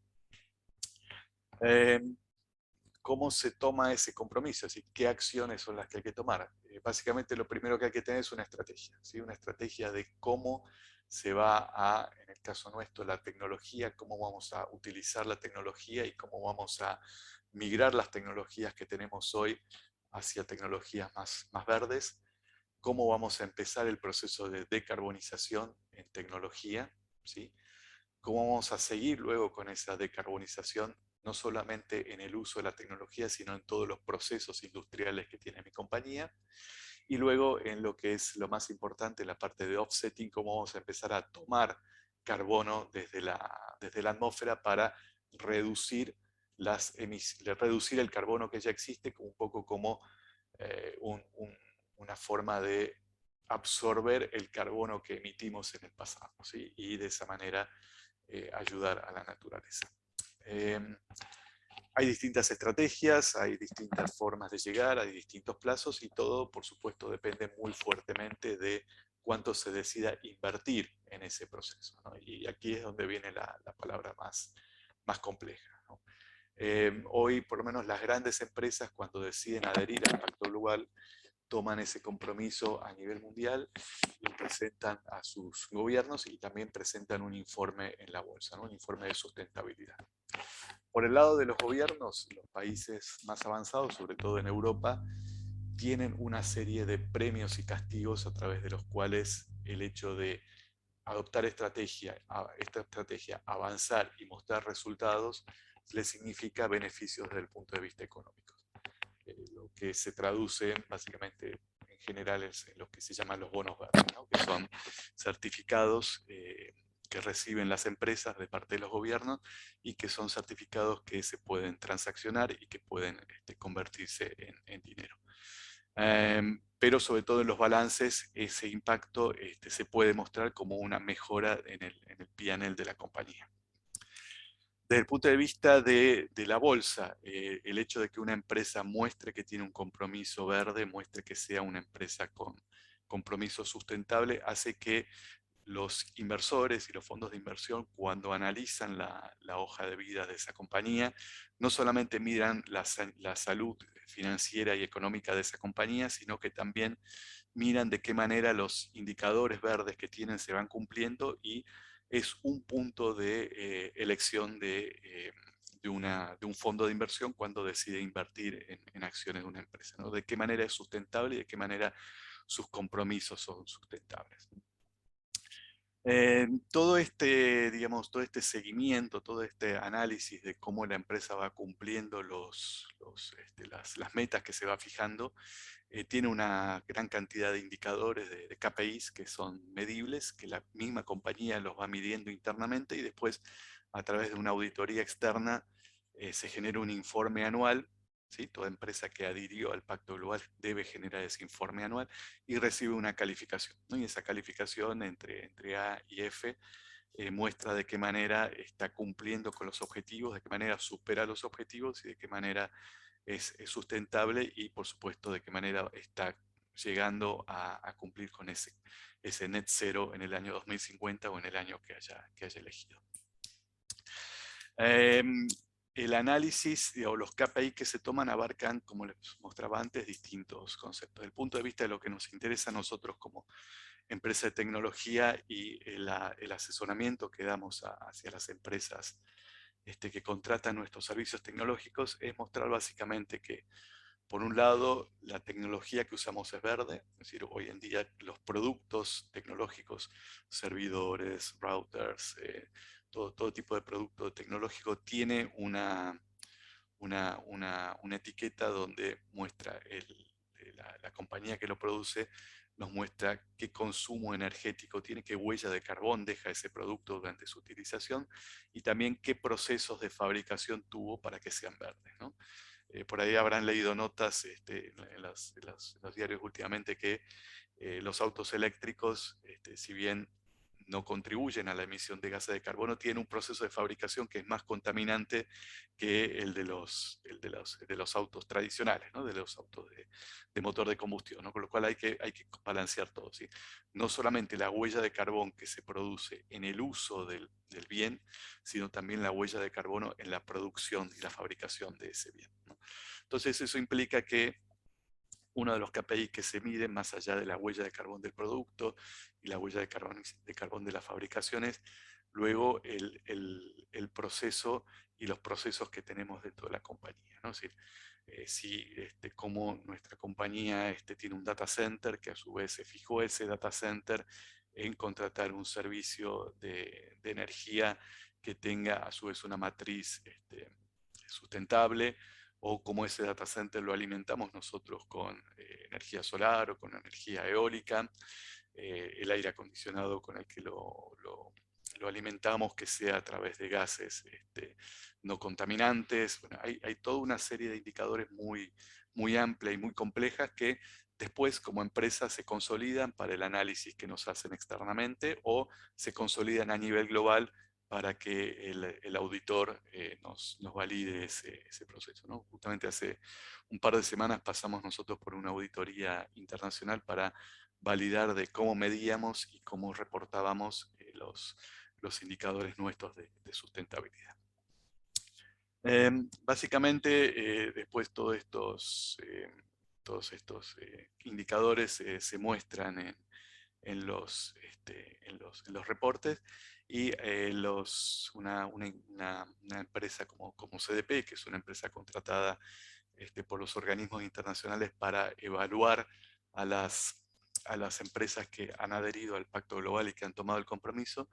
¿Cómo se toma ese compromiso? ¿Sí? ¿Qué acciones son las que hay que tomar? Básicamente lo primero que hay que tener es una estrategia, ¿sí? Una estrategia de cómo se va a, en el caso nuestro, la tecnología, cómo vamos a utilizar la tecnología y cómo vamos a migrar las tecnologías que tenemos hoy hacia tecnologías más verdes, cómo vamos a empezar el proceso de decarbonización en tecnología, ¿sí? Cómo vamos a seguir luego con esa decarbonización, no solamente en el uso de la tecnología, sino en todos los procesos industriales que tiene mi compañía. Y luego en lo que es lo más importante, la parte de offsetting, cómo vamos a empezar a tomar carbono desde la atmósfera para reducir reducir el carbono que ya existe, un poco como una forma de absorber el carbono que emitimos en el pasado, ¿sí? Y de esa manera ayudar a la naturaleza. Hay distintas estrategias, hay distintas formas de llegar, hay distintos plazos y todo, por supuesto, depende muy fuertemente de cuánto se decida invertir en ese proceso, ¿no? Y aquí es donde viene la palabra más compleja, ¿no? Hoy, por lo menos las grandes empresas, cuando deciden adherir al Pacto Global, toman ese compromiso a nivel mundial y presentan a sus gobiernos y también presentan un informe en la bolsa, ¿no? Un informe de sustentabilidad. Por el lado de los gobiernos, los países más avanzados, sobre todo en Europa, tienen una serie de premios y castigos a través de los cuales el hecho de adoptar esta estrategia, avanzar y mostrar resultados, les significa beneficios desde el punto de vista económico. Lo que se traduce básicamente en general es en lo que se llaman los bonos verdes, ¿no? Que son certificados que reciben las empresas de parte de los gobiernos y que son certificados que se pueden transaccionar y que pueden convertirse en dinero. Pero sobre todo en los balances, ese impacto se puede mostrar como una mejora en el P&L de la compañía. Desde el punto de vista de la bolsa, el hecho de que una empresa muestre que tiene un compromiso verde, muestre que sea una empresa con compromiso sustentable, hace que los inversores y los fondos de inversión, cuando analizan la hoja de vida de esa compañía, no solamente miran la salud financiera y económica de esa compañía, sino que también miran de qué manera los indicadores verdes que tienen se van cumpliendo, y es un punto de elección de un fondo de inversión cuando decide invertir en acciones de una empresa, ¿no? De qué manera es sustentable y de qué manera sus compromisos son sustentables. Todo este seguimiento, todo este análisis de cómo la empresa va cumpliendo las metas que se va fijando, tiene una gran cantidad de indicadores de KPIs que son medibles, que la misma compañía los va midiendo internamente, y después a través de una auditoría externa se genera un informe anual, ¿sí? Toda empresa que adhirió al Pacto Global debe generar ese informe anual y recibe una calificación, ¿no? Y esa calificación entre A y F muestra de qué manera está cumpliendo con los objetivos, de qué manera supera los objetivos y de qué manera es sustentable, y por supuesto de qué manera está llegando a cumplir con ese net cero en el año 2050 o en el año que haya elegido. el análisis o los KPI que se toman abarcan, como les mostraba antes, distintos conceptos. Desde el punto de vista de lo que nos interesa a nosotros como empresa de tecnología y el asesoramiento que damos hacia las empresas que contratan nuestros servicios tecnológicos, es mostrar básicamente que, por un lado, la tecnología que usamos es verde, es decir, hoy en día los productos tecnológicos, servidores, routers, todo tipo de producto tecnológico tiene una etiqueta donde muestra la compañía que lo produce, nos muestra qué consumo energético tiene, qué huella de carbón deja ese producto durante su utilización y también qué procesos de fabricación tuvo para que sean verdes, ¿no? Por ahí habrán leído notas en los diarios últimamente que los autos eléctricos, si bien no contribuyen a la emisión de gases de carbono, tienen un proceso de fabricación que es más contaminante que el de los autos tradicionales, ¿no? De los autos de motor de combustión, ¿no? Con lo cual hay que balancear todo, ¿sí? No solamente la huella de carbón que se produce en el uso del bien, sino también la huella de carbono en la producción y la fabricación de ese bien, ¿no? Entonces eso implica que uno de los KPI que se miden, más allá de la huella de carbón del producto y la huella de carbón de las fabricaciones, luego el proceso y los procesos que tenemos dentro de la compañía, ¿no? Es decir, cómo nuestra compañía tiene un data center, que a su vez se fijó ese data center en contratar un servicio de energía que tenga a su vez una matriz sustentable, o cómo ese data center lo alimentamos nosotros con energía solar o con energía eólica, el aire acondicionado con el que lo alimentamos, que sea a través de gases no contaminantes. Bueno, hay toda una serie de indicadores muy amplia y muy complejas que después como empresa se consolidan para el análisis que nos hacen externamente o se consolidan a nivel global para que el auditor nos valide ese proceso, ¿no? Justamente hace un par de semanas pasamos nosotros por una auditoría internacional para validar de cómo medíamos y cómo reportábamos los indicadores nuestros de sustentabilidad. Básicamente, después todos estos indicadores se muestran en los reportes, y una empresa como CDP, que es una empresa contratada por los organismos internacionales para evaluar a las empresas que han adherido al Pacto Global y que han tomado el compromiso.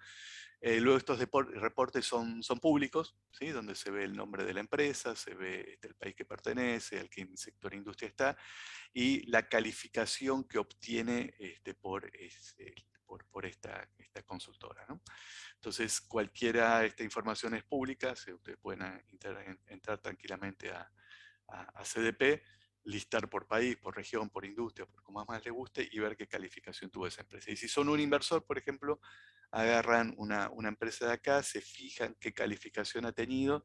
Luego estos reportes son públicos, ¿sí? Donde se ve el nombre de la empresa, se ve el país que pertenece, al que sector industria está, y la calificación que obtiene por esta consultora, ¿no? Entonces, esta información es pública, ustedes pueden entrar tranquilamente a CDP, listar por país, por región, por industria, por como más les guste, y ver qué calificación tuvo esa empresa. Y si son un inversor, por ejemplo, agarran una empresa de acá, se fijan qué calificación ha tenido,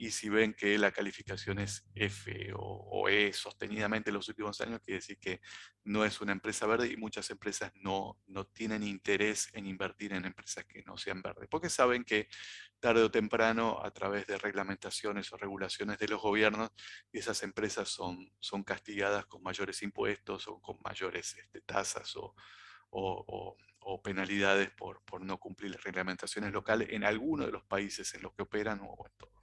y si ven que la calificación es F o E sostenidamente en los últimos años, quiere decir que no es una empresa verde, y muchas empresas no tienen interés en invertir en empresas que no sean verdes, porque saben que tarde o temprano, a través de reglamentaciones o regulaciones de los gobiernos, esas empresas son castigadas con mayores impuestos o con mayores tasas o penalidades por no cumplir las reglamentaciones locales en alguno de los países en los que operan o en todos.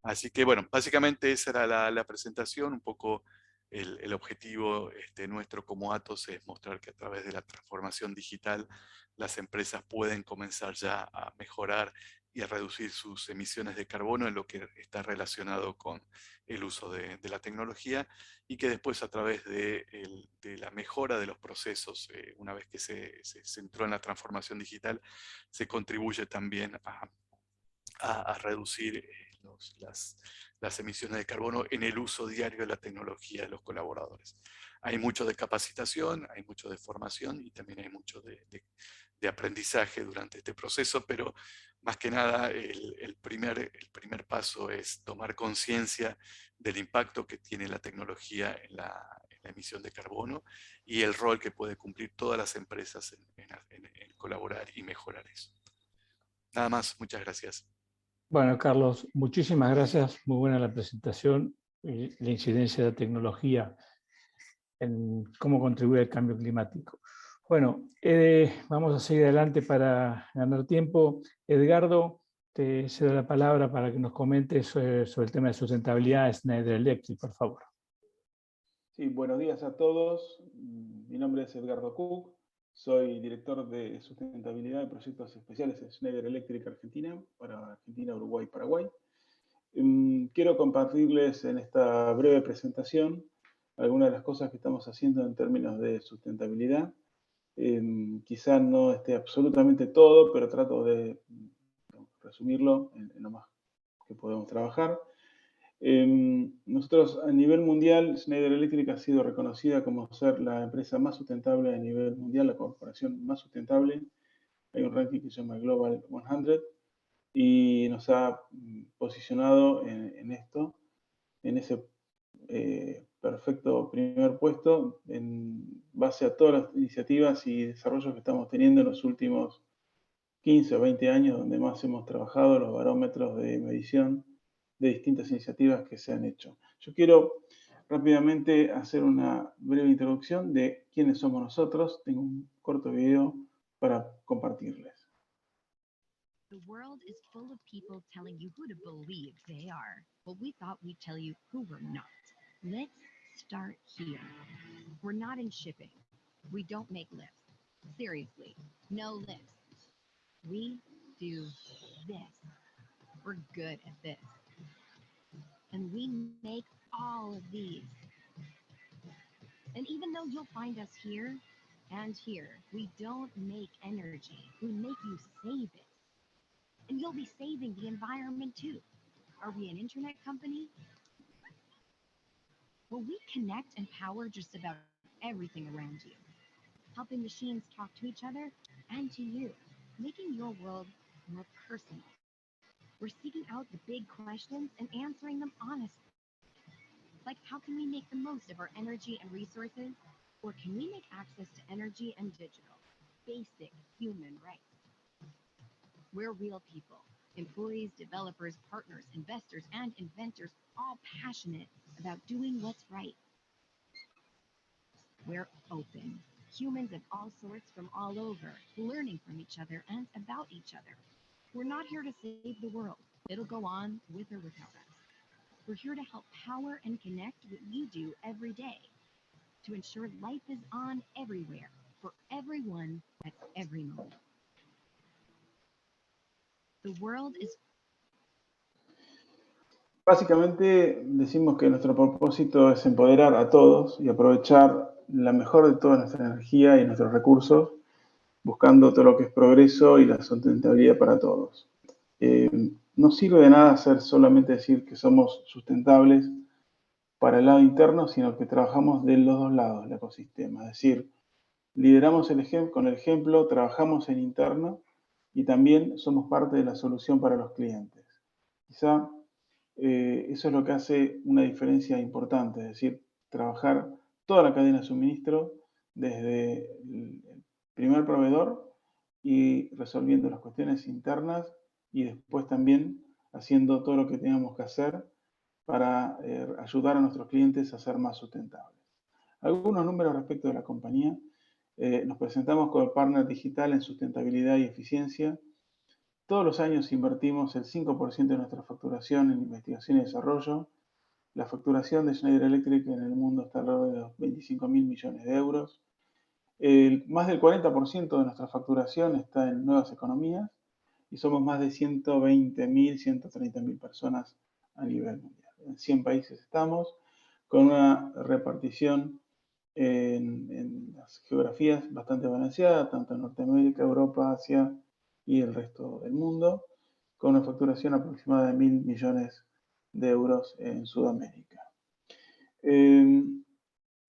Así que bueno, básicamente esa era la presentación. Un poco el objetivo nuestro como Atos es mostrar que a través de la transformación digital las empresas pueden comenzar ya a mejorar y a reducir sus emisiones de carbono en lo que está relacionado con el uso de la tecnología, y que después a través de la mejora de los procesos, una vez que se entró en la transformación digital, se contribuye también a reducir las emisiones de carbono en el uso diario de la tecnología de los colaboradores. Hay mucho de capacitación, hay mucho de formación, y también hay mucho de aprendizaje durante este proceso, pero más que nada el primer paso es tomar conciencia del impacto que tiene la tecnología en la emisión de carbono y el rol que puede cumplir todas las empresas en colaborar y mejorar eso. Nada más, muchas gracias. Bueno, Carlos, muchísimas gracias. Muy buena la presentación y la incidencia de la tecnología en cómo contribuye al cambio climático. Bueno, vamos a seguir adelante para ganar tiempo. Edgardo, te cedo la palabra para que nos comentes sobre el tema de sustentabilidad de Schneider Electric, por favor. Sí, buenos días a todos. Mi nombre es Edgardo Cook. Soy director de sustentabilidad y proyectos especiales en Schneider Electric Argentina, para Argentina, Uruguay y Paraguay. Quiero compartirles en esta breve presentación algunas de las cosas que estamos haciendo en términos de sustentabilidad. Quizá no esté absolutamente todo, pero trato de resumirlo en lo más que podemos trabajar. Nosotros a nivel mundial, Schneider Electric ha sido reconocida como ser la empresa más sustentable a nivel mundial, la corporación más sustentable. Hay un ranking que se llama Global 100 y nos ha posicionado en esto, en ese perfecto primer puesto, en base a todas las iniciativas y desarrollos que estamos teniendo en los últimos 15 o 20 años, donde más hemos trabajado, los barómetros de medición de distintas iniciativas que se han hecho. Yo quiero rápidamente hacer una breve introducción de quiénes somos nosotros. Tengo un corto video para compartirles. The world is full of people telling you who to believe they are. Well, we thought we'd tell you who we're not. Let's start here. We're not in shipping. We don't make lifts. Seriously, no lifts. We do this. We're good at this. And we make all of these. And even though you'll find us here and here, we don't make energy. We make you save it. And you'll be saving the environment too. Are we an internet company? Well, we connect and power just about everything around you, helping machines talk to each other and to you, making your world more personal. We're seeking out the big questions and answering them honestly. Like, how can we make the most of our energy and resources? Or can we make access to energy and digital basic human rights? We're real people, employees, developers, partners, investors, and inventors, all passionate about doing what's right. We're open, humans of all sorts from all over, learning from each other and about each other. We're not here to save the world. It'll go on with or without us. We're here to help power and connect what you do every day, to ensure life is on everywhere, for everyone at every moment. The world is... Básicamente decimos que nuestro propósito es empoderar a todos y aprovechar la mejor de toda nuestra energía y nuestros recursos, buscando todo lo que es progreso y la sustentabilidad para todos. No sirve de nada solamente decir que somos sustentables para el lado interno, sino que trabajamos de los dos lados del ecosistema. Es decir, lideramos con el ejemplo, trabajamos en interno y también somos parte de la solución para los clientes. Quizá eso es lo que hace una diferencia importante, es decir, trabajar toda la cadena de suministro desde el primer proveedor y resolviendo las cuestiones internas y después también haciendo todo lo que tengamos que hacer para ayudar a nuestros clientes a ser más sustentables. Algunos números respecto de la compañía. Nos presentamos como partner digital en sustentabilidad y eficiencia. Todos los años invertimos el 5% de nuestra facturación en investigación y desarrollo. La facturación de Schneider Electric en el mundo está alrededor de los 25.000 millones de euros. Más del 40% de nuestra facturación está en nuevas economías y somos más de 120.000, 130.000 personas a nivel mundial. En 100 países estamos, con una repartición en las geografías bastante balanceada, tanto en Norteamérica, Europa, Asia y el resto del mundo, con una facturación aproximada de 1.000 millones de euros en Sudamérica.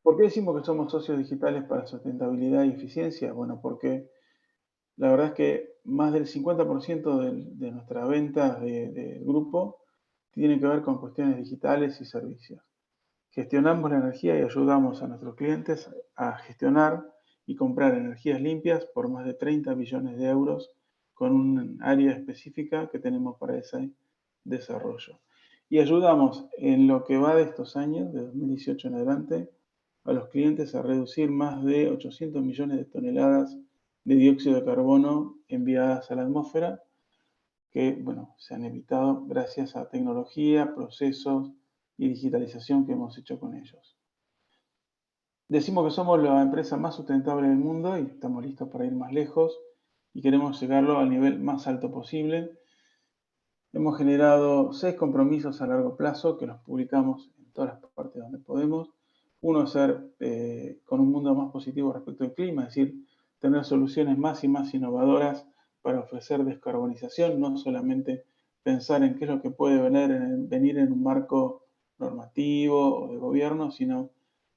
¿Por qué decimos que somos socios digitales para sustentabilidad y eficiencia? Bueno, porque la verdad es que más del 50% de nuestras ventas del grupo tienen que ver con cuestiones digitales y servicios. Gestionamos la energía y ayudamos a nuestros clientes a gestionar y comprar energías limpias por más de 30 billones de euros con un área específica que tenemos para ese desarrollo. Y ayudamos en lo que va de estos años, de 2018 en adelante, a los clientes a reducir más de 800 millones de toneladas de dióxido de carbono enviadas a la atmósfera, que bueno, se han evitado gracias a tecnología, procesos y digitalización que hemos hecho con ellos. Decimos que somos la empresa más sustentable del mundo y estamos listos para ir más lejos y queremos llegarlo al nivel más alto posible. Hemos generado 6 compromisos a largo plazo que los publicamos en todas las partes donde podemos. Uno es ser con un mundo más positivo respecto al clima, es decir, tener soluciones más y más innovadoras para ofrecer descarbonización, no solamente pensar en qué es lo que puede venir en un marco normativo o de gobierno, sino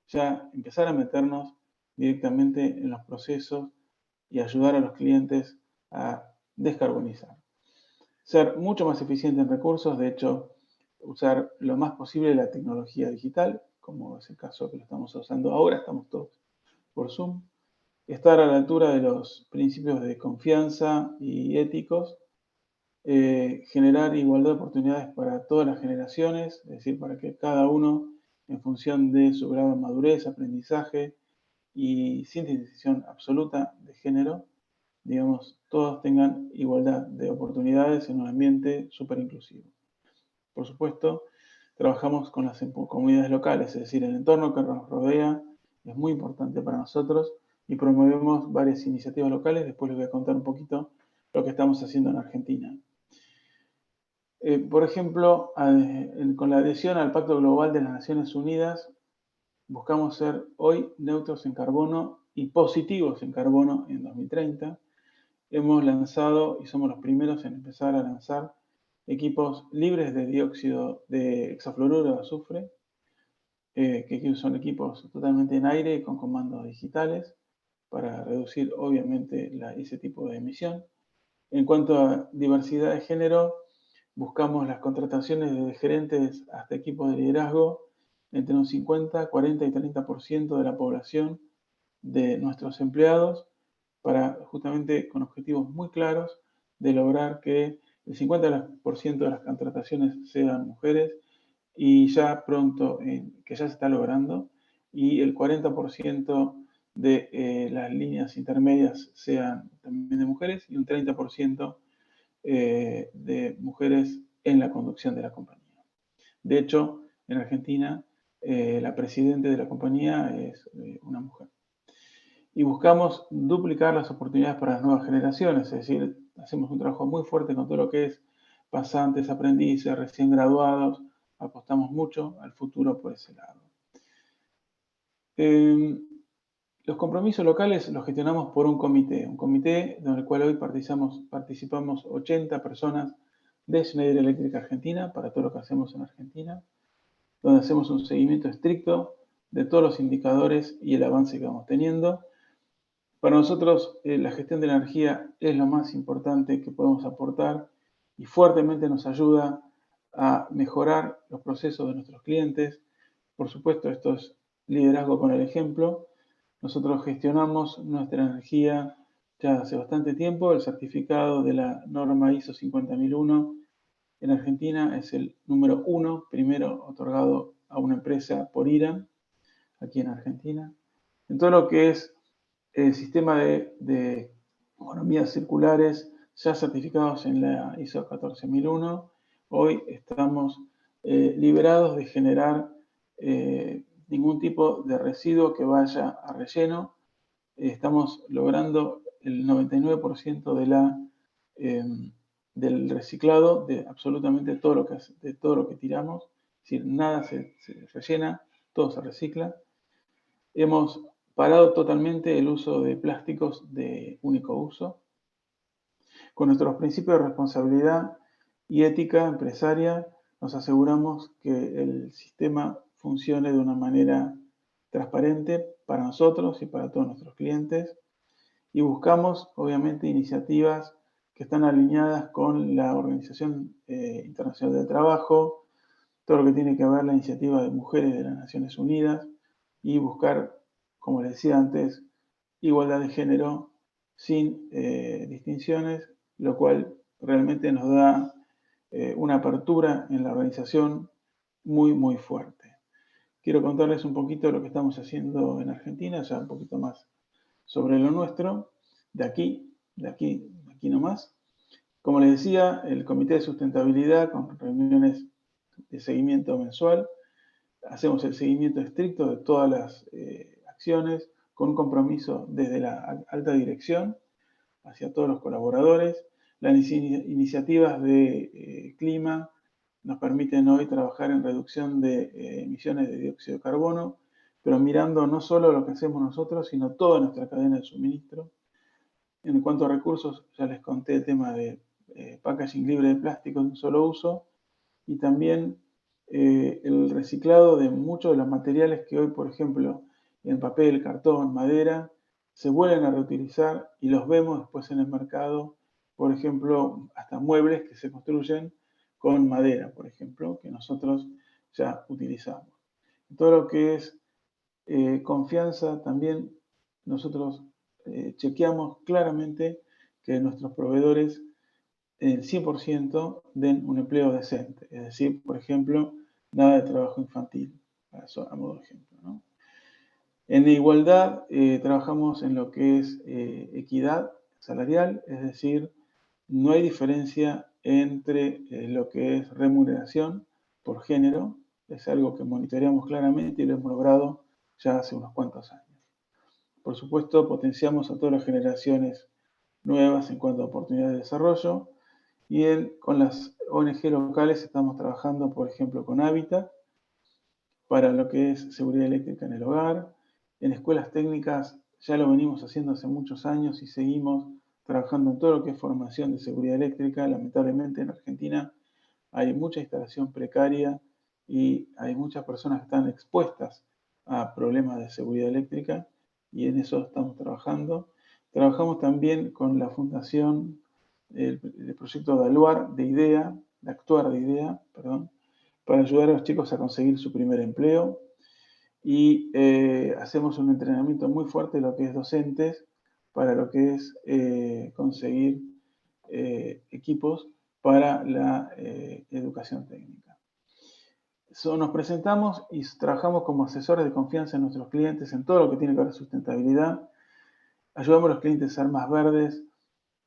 ya empezar a meternos directamente en los procesos y ayudar a los clientes a descarbonizar. Ser mucho más eficiente en recursos, de hecho, usar lo más posible la tecnología digital, como es el caso que lo estamos usando ahora, estamos todos por Zoom. Estar a la altura de los principios de confianza y éticos, generar igualdad de oportunidades para todas las generaciones, es decir, para que cada uno, en función de su grado de madurez, aprendizaje y sin distinción absoluta de género, digamos, todos tengan igualdad de oportunidades en un ambiente súper inclusivo. Por supuesto, trabajamos con las comunidades locales, es decir, el entorno que nos rodea es muy importante para nosotros y promovemos varias iniciativas locales. Después les voy a contar un poquito lo que estamos haciendo en Argentina. Por ejemplo, con la adhesión al Pacto Global de las Naciones Unidas, buscamos ser hoy neutros en carbono y positivos en carbono en 2030. Hemos lanzado y somos los primeros en empezar a lanzar equipos libres de dióxido de hexafluoruro de azufre, que son equipos totalmente en aire y con comandos digitales para reducir obviamente ese tipo de emisión. En cuanto a diversidad de género, buscamos las contrataciones de gerentes hasta equipos de liderazgo entre un 50, 40 y 30% de la población de nuestros empleados, para justamente con objetivos muy claros de lograr que el 50% de las contrataciones sean mujeres y ya pronto, que ya se está logrando, y el 40% de las líneas intermedias sean también de mujeres y un 30% de mujeres en la conducción de la compañía. De hecho, en Argentina, la presidenta de la compañía es una mujer. Y buscamos duplicar las oportunidades para las nuevas generaciones, es decir, hacemos un trabajo muy fuerte con todo lo que es pasantes, aprendices, recién graduados, apostamos mucho al futuro por ese lado. Los compromisos locales los gestionamos por un comité en el cual hoy participamos 80 personas de Schneider Electric Argentina, para todo lo que hacemos en Argentina, donde hacemos un seguimiento estricto de todos los indicadores y el avance que vamos teniendo. Para nosotros, la gestión de la energía es lo más importante que podemos aportar y fuertemente nos ayuda a mejorar los procesos de nuestros clientes. Por supuesto, esto es liderazgo con el ejemplo. Nosotros gestionamos nuestra energía ya hace bastante tiempo. El certificado de la norma ISO 50001 en Argentina es el número 1, primero otorgado a una empresa por IRAM, aquí en Argentina. En todo lo que es el sistema de economías circulares ya certificados en la ISO 14001, hoy estamos liberados de generar ningún tipo de residuo que vaya a relleno. Estamos logrando el 99% del reciclado de absolutamente todo lo que tiramos, es decir, nada se rellena, todo se recicla. Hemos parado totalmente el uso de plásticos de único uso. Con nuestros principios de responsabilidad y ética empresaria, nos aseguramos que el sistema funcione de una manera transparente para nosotros y para todos nuestros clientes. Y buscamos, obviamente, iniciativas que están alineadas con la Organización Internacional del Trabajo, todo lo que tiene que ver la iniciativa de mujeres de las Naciones Unidas y buscar, como les decía antes, igualdad de género sin distinciones, lo cual realmente nos da una apertura en la organización muy, muy fuerte. Quiero contarles un poquito lo que estamos haciendo en Argentina, ya un poquito más sobre lo nuestro, de aquí nomás. Como les decía, el Comité de Sustentabilidad, con reuniones de seguimiento mensual, hacemos el seguimiento estricto de todas las acciones, con un compromiso desde la alta dirección hacia todos los colaboradores. Las iniciativas de clima nos permiten hoy trabajar en reducción de emisiones de dióxido de carbono, pero mirando no solo lo que hacemos nosotros, sino toda nuestra cadena de suministro. En cuanto a recursos, ya les conté el tema de packaging libre de plástico de un solo uso, y también el reciclado de muchos de los materiales que hoy, por ejemplo, en papel, cartón, madera, se vuelven a reutilizar y los vemos después en el mercado, por ejemplo, hasta muebles que se construyen con madera, por ejemplo, que nosotros ya utilizamos. Todo lo que es confianza, también nosotros chequeamos claramente que nuestros proveedores el 100% den un empleo decente. Es decir, por ejemplo, nada de trabajo infantil, a modo de ejemplo, ¿no? En igualdad trabajamos en lo que es equidad salarial, es decir, no hay diferencia entre lo que es remuneración por género, es algo que monitoreamos claramente y lo hemos logrado ya hace unos cuantos años. Por supuesto, potenciamos a todas las generaciones nuevas en cuanto a oportunidades de desarrollo, y con las ONG locales estamos trabajando, por ejemplo, con Hábitat, para lo que es seguridad eléctrica en el hogar. En escuelas técnicas ya lo venimos haciendo hace muchos años y seguimos trabajando en todo lo que es formación de seguridad eléctrica. Lamentablemente en Argentina hay mucha instalación precaria y hay muchas personas que están expuestas a problemas de seguridad eléctrica, y en eso estamos trabajando. Trabajamos también con la fundación, el proyecto de actuar de IDEA, para ayudar a los chicos a conseguir su primer empleo, y hacemos un entrenamiento muy fuerte de lo que es docentes para lo que es conseguir equipos para la educación técnica. Nos presentamos y trabajamos como asesores de confianza en nuestros clientes en todo lo que tiene que ver con sustentabilidad. Ayudamos a los clientes a ser más verdes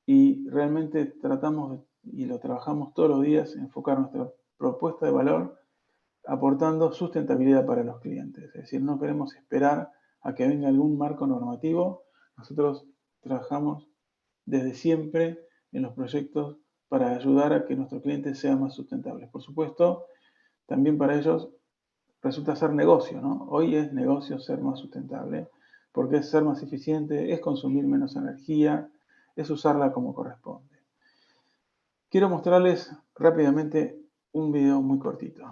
y realmente tratamos, y lo trabajamos todos los días, enfocar nuestra propuesta de valor aportando sustentabilidad para los clientes. Es decir, no queremos esperar a que venga algún marco normativo. Nosotros trabajamos desde siempre en los proyectos para ayudar a que nuestros clientes sean más sustentables. Por supuesto, también para ellos resulta ser negocio, ¿no? Hoy es negocio ser más sustentable, porque es ser más eficiente, es consumir menos energía, es usarla como corresponde. Quiero mostrarles rápidamente un video muy cortito.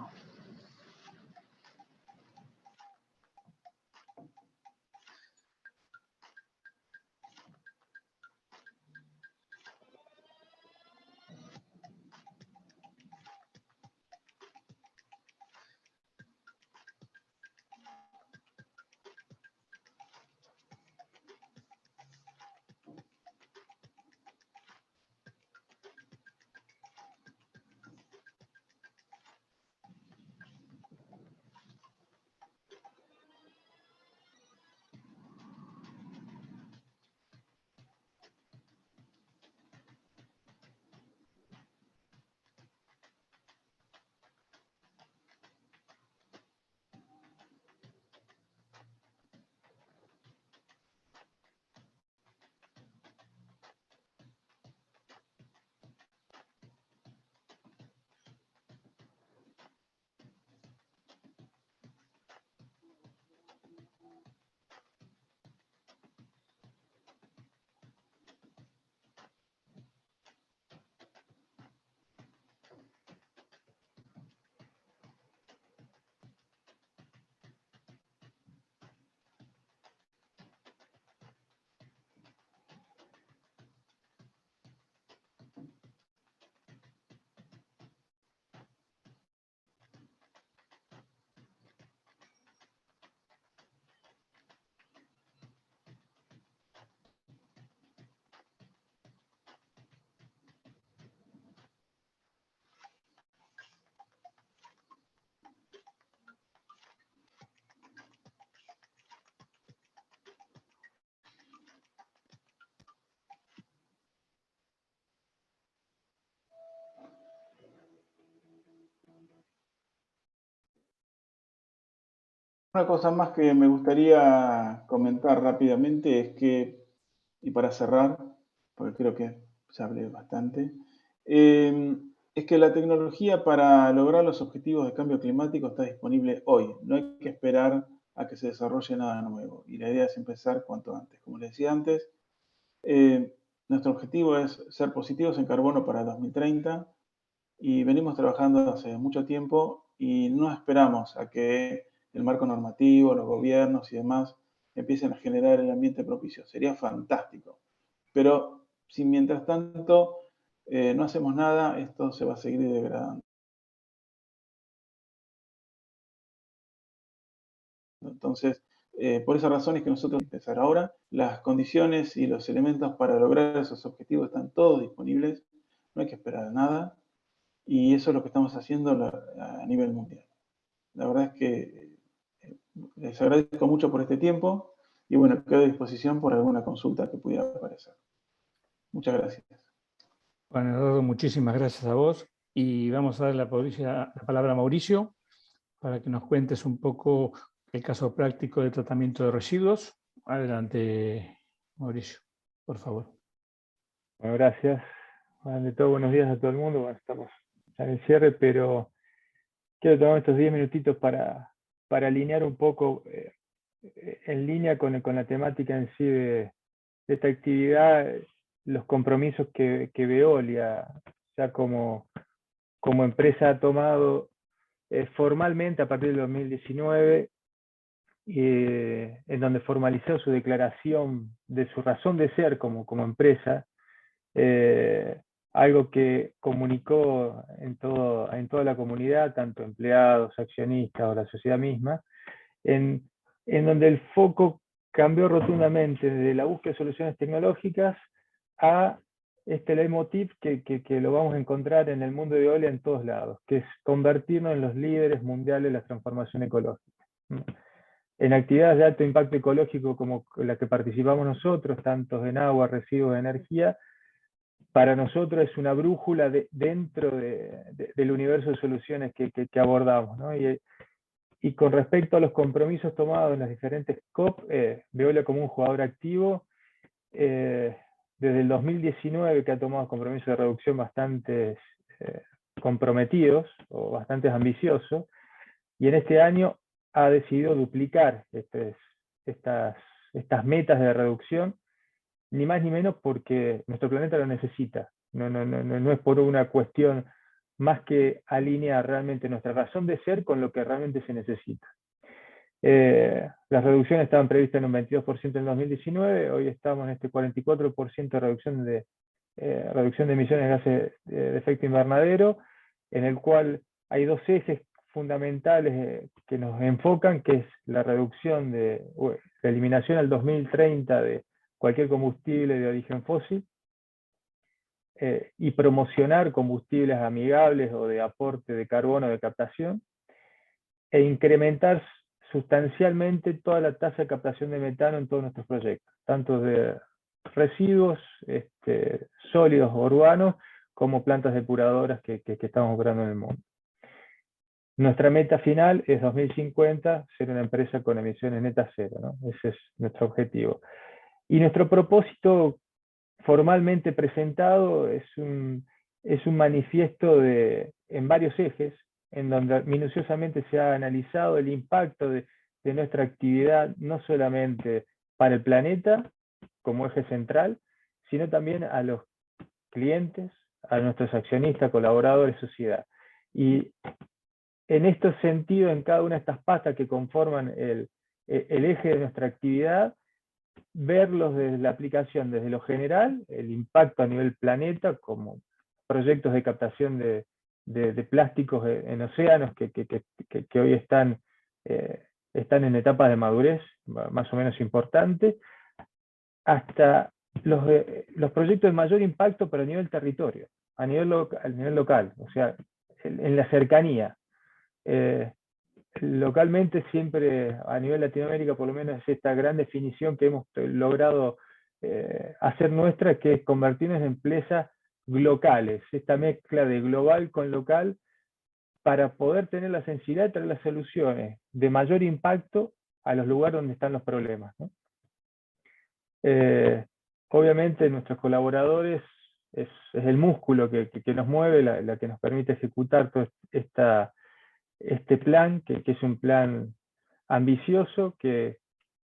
Una cosa más que me gustaría comentar rápidamente es que, y para cerrar, porque creo que ya hablé bastante, es que la tecnología para lograr los objetivos de cambio climático está disponible hoy. No hay que esperar a que se desarrolle nada nuevo. Y la idea es empezar cuanto antes. Como les decía antes, nuestro objetivo es ser positivos en carbono para 2030 y venimos trabajando hace mucho tiempo y no esperamos a que el marco normativo, los gobiernos y demás empiecen a generar el ambiente propicio. Sería fantástico. Pero si mientras tanto no hacemos nada, esto se va a seguir degradando. Entonces, por esa razón es que nosotros empezar ahora. Las condiciones y los elementos para lograr esos objetivos están todos disponibles. No hay que esperar a nada. Y eso es lo que estamos haciendo a nivel mundial. La verdad es que les agradezco mucho por este tiempo y bueno, quedo a disposición por alguna consulta que pudiera aparecer. Muchas gracias. Bueno, Eduardo, muchísimas gracias a vos y vamos a dar la palabra a Mauricio para que nos cuentes un poco el caso práctico de tratamiento de residuos. Adelante, Mauricio, por favor. Bueno, gracias. De todo, buenos días a todo el mundo. Bueno, estamos ya en el cierre, pero quiero tomar estos 10 minutitos para alinear un poco en línea con la temática en sí de esta actividad, los compromisos que Veolia ya como empresa ha tomado formalmente a partir del 2019, en donde formalizó su declaración de su razón de ser como empresa, algo que comunicó en toda la comunidad, tanto empleados, accionistas o la sociedad misma, en donde el foco cambió rotundamente de la búsqueda de soluciones tecnológicas a este leitmotiv que lo vamos a encontrar en el mundo de Veolia en todos lados, que es convertirnos en los líderes mundiales de la transformación ecológica. En actividades de alto impacto ecológico como la que participamos nosotros, tanto en agua, residuos, energía, para nosotros es una brújula dentro del universo de soluciones que abordamos, ¿no? Y con respecto a los compromisos tomados en las diferentes COP, Veolia como un jugador activo, desde el 2019 que ha tomado compromisos de reducción bastante comprometidos o bastante ambiciosos, y en este año ha decidido duplicar estas metas de reducción, ni más ni menos porque nuestro planeta lo necesita. No es por una cuestión más que alinear realmente nuestra razón de ser con lo que realmente se necesita. Las reducciones estaban previstas en un 22% en 2019, hoy estamos en este 44% de reducción de emisiones de gases de efecto invernadero, en el cual hay dos ejes fundamentales que nos enfocan, que es la reducción la eliminación al 2030 de cualquier combustible de origen fósil, y promocionar combustibles amigables o de aporte de carbono de captación, e incrementar sustancialmente toda la tasa de captación de metano en todos nuestros proyectos, tanto de residuos sólidos urbanos como plantas depuradoras que estamos operando en el mundo. Nuestra meta final es 2050, ser una empresa con emisiones netas cero, ¿no? Ese es nuestro objetivo. Y nuestro propósito formalmente presentado es un manifiesto en varios ejes, en donde minuciosamente se ha analizado el impacto de nuestra actividad, no solamente para el planeta como eje central, sino también a los clientes, a nuestros accionistas, colaboradores, sociedad. Y en este sentido, en cada una de estas patas que conforman el eje de nuestra actividad, verlos desde la aplicación, desde lo general, el impacto a nivel planeta, como proyectos de captación de plásticos en océanos que hoy están en etapas de madurez más o menos importantes, hasta los proyectos de mayor impacto pero a nivel territorio, a nivel local, o sea, en la cercanía. Localmente siempre, a nivel Latinoamérica por lo menos, es esta gran definición que hemos logrado hacer nuestra, que es convertirnos en empresas locales, esta mezcla de global con local, para poder tener la sensibilidad de traer las soluciones de mayor impacto a los lugares donde están los problemas, ¿no? Obviamente nuestros colaboradores es el músculo que nos mueve, la que nos permite ejecutar todo este plan, que es un plan ambicioso, que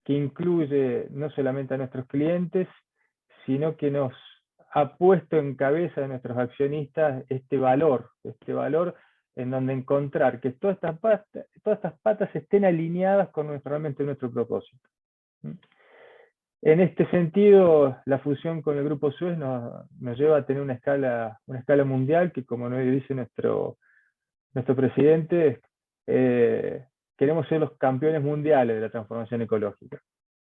incluye no solamente a nuestros clientes, sino que nos ha puesto en cabeza de nuestros accionistas este valor en donde encontrar que todas estas patas estén alineadas con realmente nuestro propósito. En este sentido, la fusión con el Grupo Suez nos lleva a tener una escala mundial que, como nos dice nuestro presidente, queremos ser los campeones mundiales de la transformación ecológica.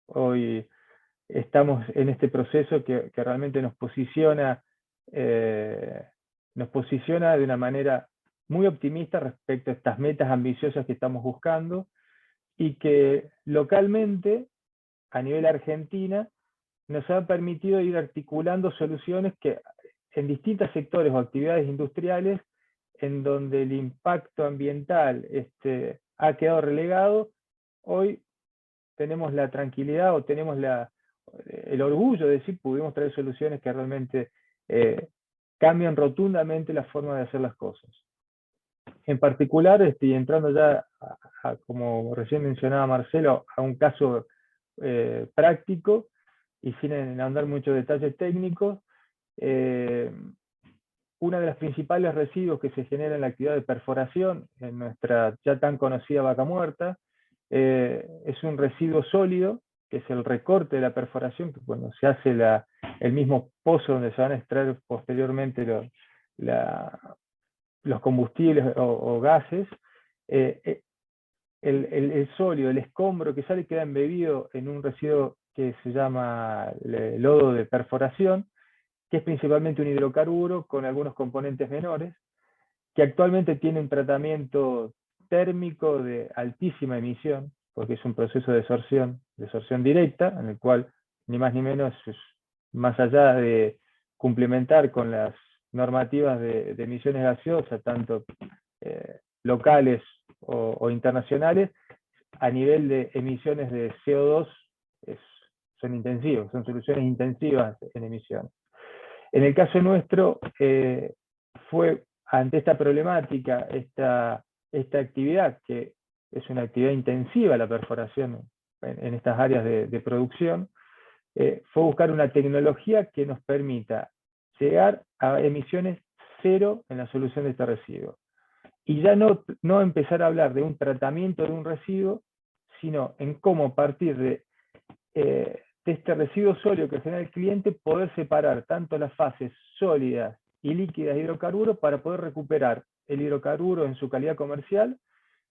Hoy estamos en este proceso que realmente nos posiciona de una manera muy optimista respecto a estas metas ambiciosas que estamos buscando, y que localmente, a nivel Argentina, nos ha permitido ir articulando soluciones que en distintos sectores o actividades industriales en donde el impacto ambiental ha quedado relegado, hoy tenemos la tranquilidad o tenemos el orgullo de decir pudimos traer soluciones que realmente cambian rotundamente la forma de hacer las cosas. En particular, entrando ya, como recién mencionaba Marcelo, a un caso práctico, y sin ahondar muchos detalles técnicos, uno de los principales residuos que se genera en la actividad de perforación, en nuestra ya tan conocida vaca muerta, es un residuo sólido, que es el recorte de la perforación, que cuando se hace el mismo pozo donde se van a extraer posteriormente los combustibles o gases, el sólido, el escombro que sale queda embebido en un residuo que se llama lodo de perforación, que es principalmente un hidrocarburo con algunos componentes menores, que actualmente tiene un tratamiento térmico de altísima emisión, porque es un proceso de desorción directa, en el cual ni más ni menos, más allá de cumplimentar con las normativas de emisiones gaseosas, tanto locales o internacionales, a nivel de emisiones de CO2 son intensivos, son soluciones intensivas en emisiones. En el caso nuestro, fue ante esta problemática, esta actividad, que es una actividad intensiva, la perforación en estas áreas de producción, fue buscar una tecnología que nos permita llegar a emisiones cero en la solución de este residuo. Y ya no empezar a hablar de un tratamiento de un residuo, sino en cómo a partir de este residuo sólido que genera el cliente, poder separar tanto las fases sólidas y líquidas de hidrocarburos para poder recuperar el hidrocarburo en su calidad comercial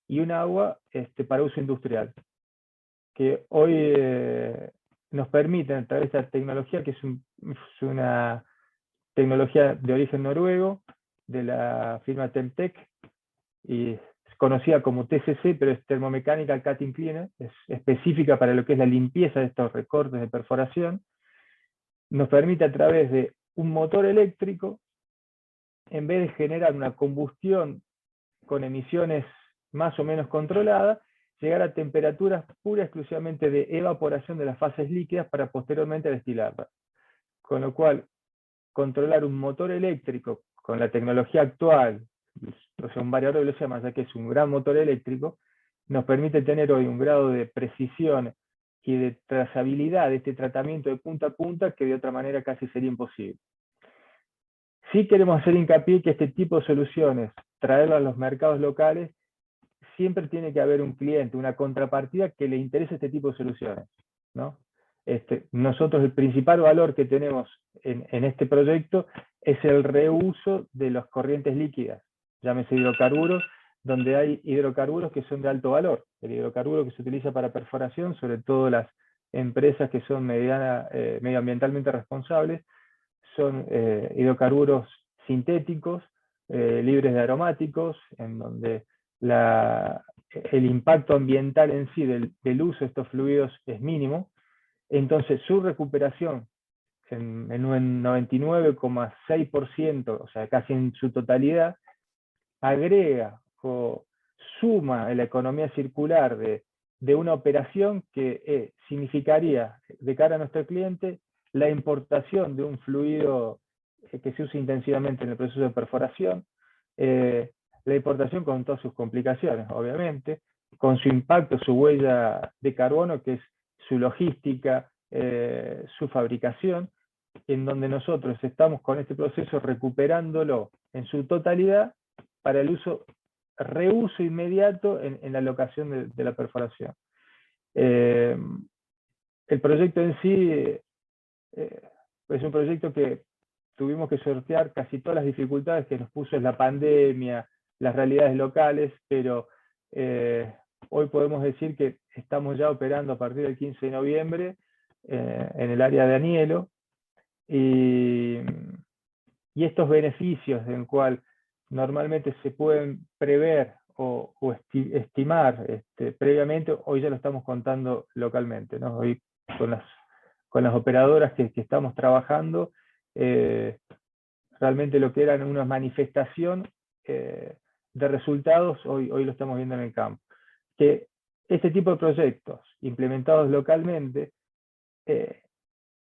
y un agua para uso industrial. Que hoy nos permite, a través de esta tecnología, que es una tecnología de origen noruego, de la firma Temtec, y es conocida como TCC, pero es Thermomechanical Cutting Cleaner, es específica para lo que es la limpieza de estos recortes de perforación. Nos permite, a través de un motor eléctrico, en vez de generar una combustión con emisiones más o menos controladas, llegar a temperaturas pura y exclusivamente de evaporación de las fases líquidas para posteriormente destilarlas. Con lo cual, controlar un motor eléctrico con la tecnología actual, o sea, un variador de velocidad, más allá que es un gran motor eléctrico, nos permite tener hoy un grado de precisión y de trazabilidad de este tratamiento de punta a punta que de otra manera casi sería imposible. Sí queremos hacer hincapié que este tipo de soluciones, traerlas a los mercados locales, siempre tiene que haber un cliente, una contrapartida que le interese este tipo de soluciones, ¿no? Nosotros el principal valor que tenemos en este proyecto es el reuso de las corrientes líquidas, llámese hidrocarburos, donde hay hidrocarburos que son de alto valor. El hidrocarburo que se utiliza para perforación, sobre todo las empresas que son medioambientalmente responsables, son hidrocarburos sintéticos, libres de aromáticos, en donde el impacto ambiental en sí del uso de estos fluidos es mínimo. Entonces su recuperación en un 99,6%, o sea, casi en su totalidad, agrega o suma en la economía circular de una operación que significaría, de cara a nuestro cliente, la importación de un fluido que se usa intensivamente en el proceso de perforación, la importación con todas sus complicaciones, obviamente, con su impacto, su huella de carbono, que es su logística, su fabricación, en donde nosotros estamos con este proceso recuperándolo en su totalidad para el reuso inmediato en la locación de la perforación. El proyecto en sí es un proyecto que tuvimos que sortear casi todas las dificultades que nos puso la pandemia, las realidades locales, pero hoy podemos decir que estamos ya operando a partir del 15 de noviembre en el área de Anielo, y estos beneficios en el cual normalmente se pueden prever o estimar previamente, hoy ya lo estamos contando localmente, ¿no? Hoy con las operadoras que estamos trabajando, realmente lo que eran una manifestación de resultados, hoy lo estamos viendo en el campo. Que este tipo de proyectos implementados localmente,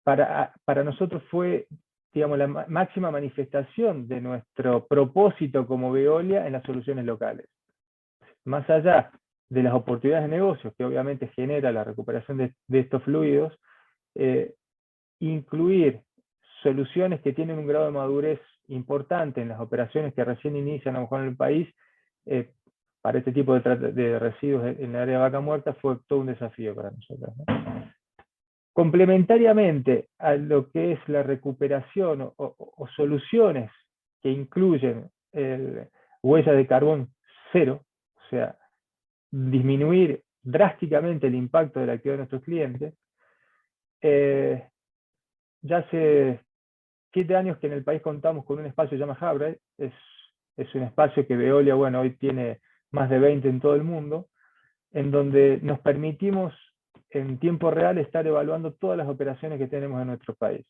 para nosotros fue, digamos, la máxima manifestación de nuestro propósito como Veolia en las soluciones locales. Más allá de las oportunidades de negocios que obviamente genera la recuperación de estos fluidos, incluir soluciones que tienen un grado de madurez importante en las operaciones que recién inician a lo mejor en el país, para este tipo de residuos en el área de vaca muerta fue todo un desafío para nosotros, ¿no? Complementariamente a lo que es la recuperación o soluciones que incluyen huella de carbón cero, o sea, disminuir drásticamente el impacto de la actividad de nuestros clientes, ya hace 7 años que en el país contamos con un espacio que se llama Habride, es un espacio que Veolia, bueno, hoy tiene más de 20 en todo el mundo, en donde nos permitimos en tiempo real estar evaluando todas las operaciones que tenemos en nuestro país.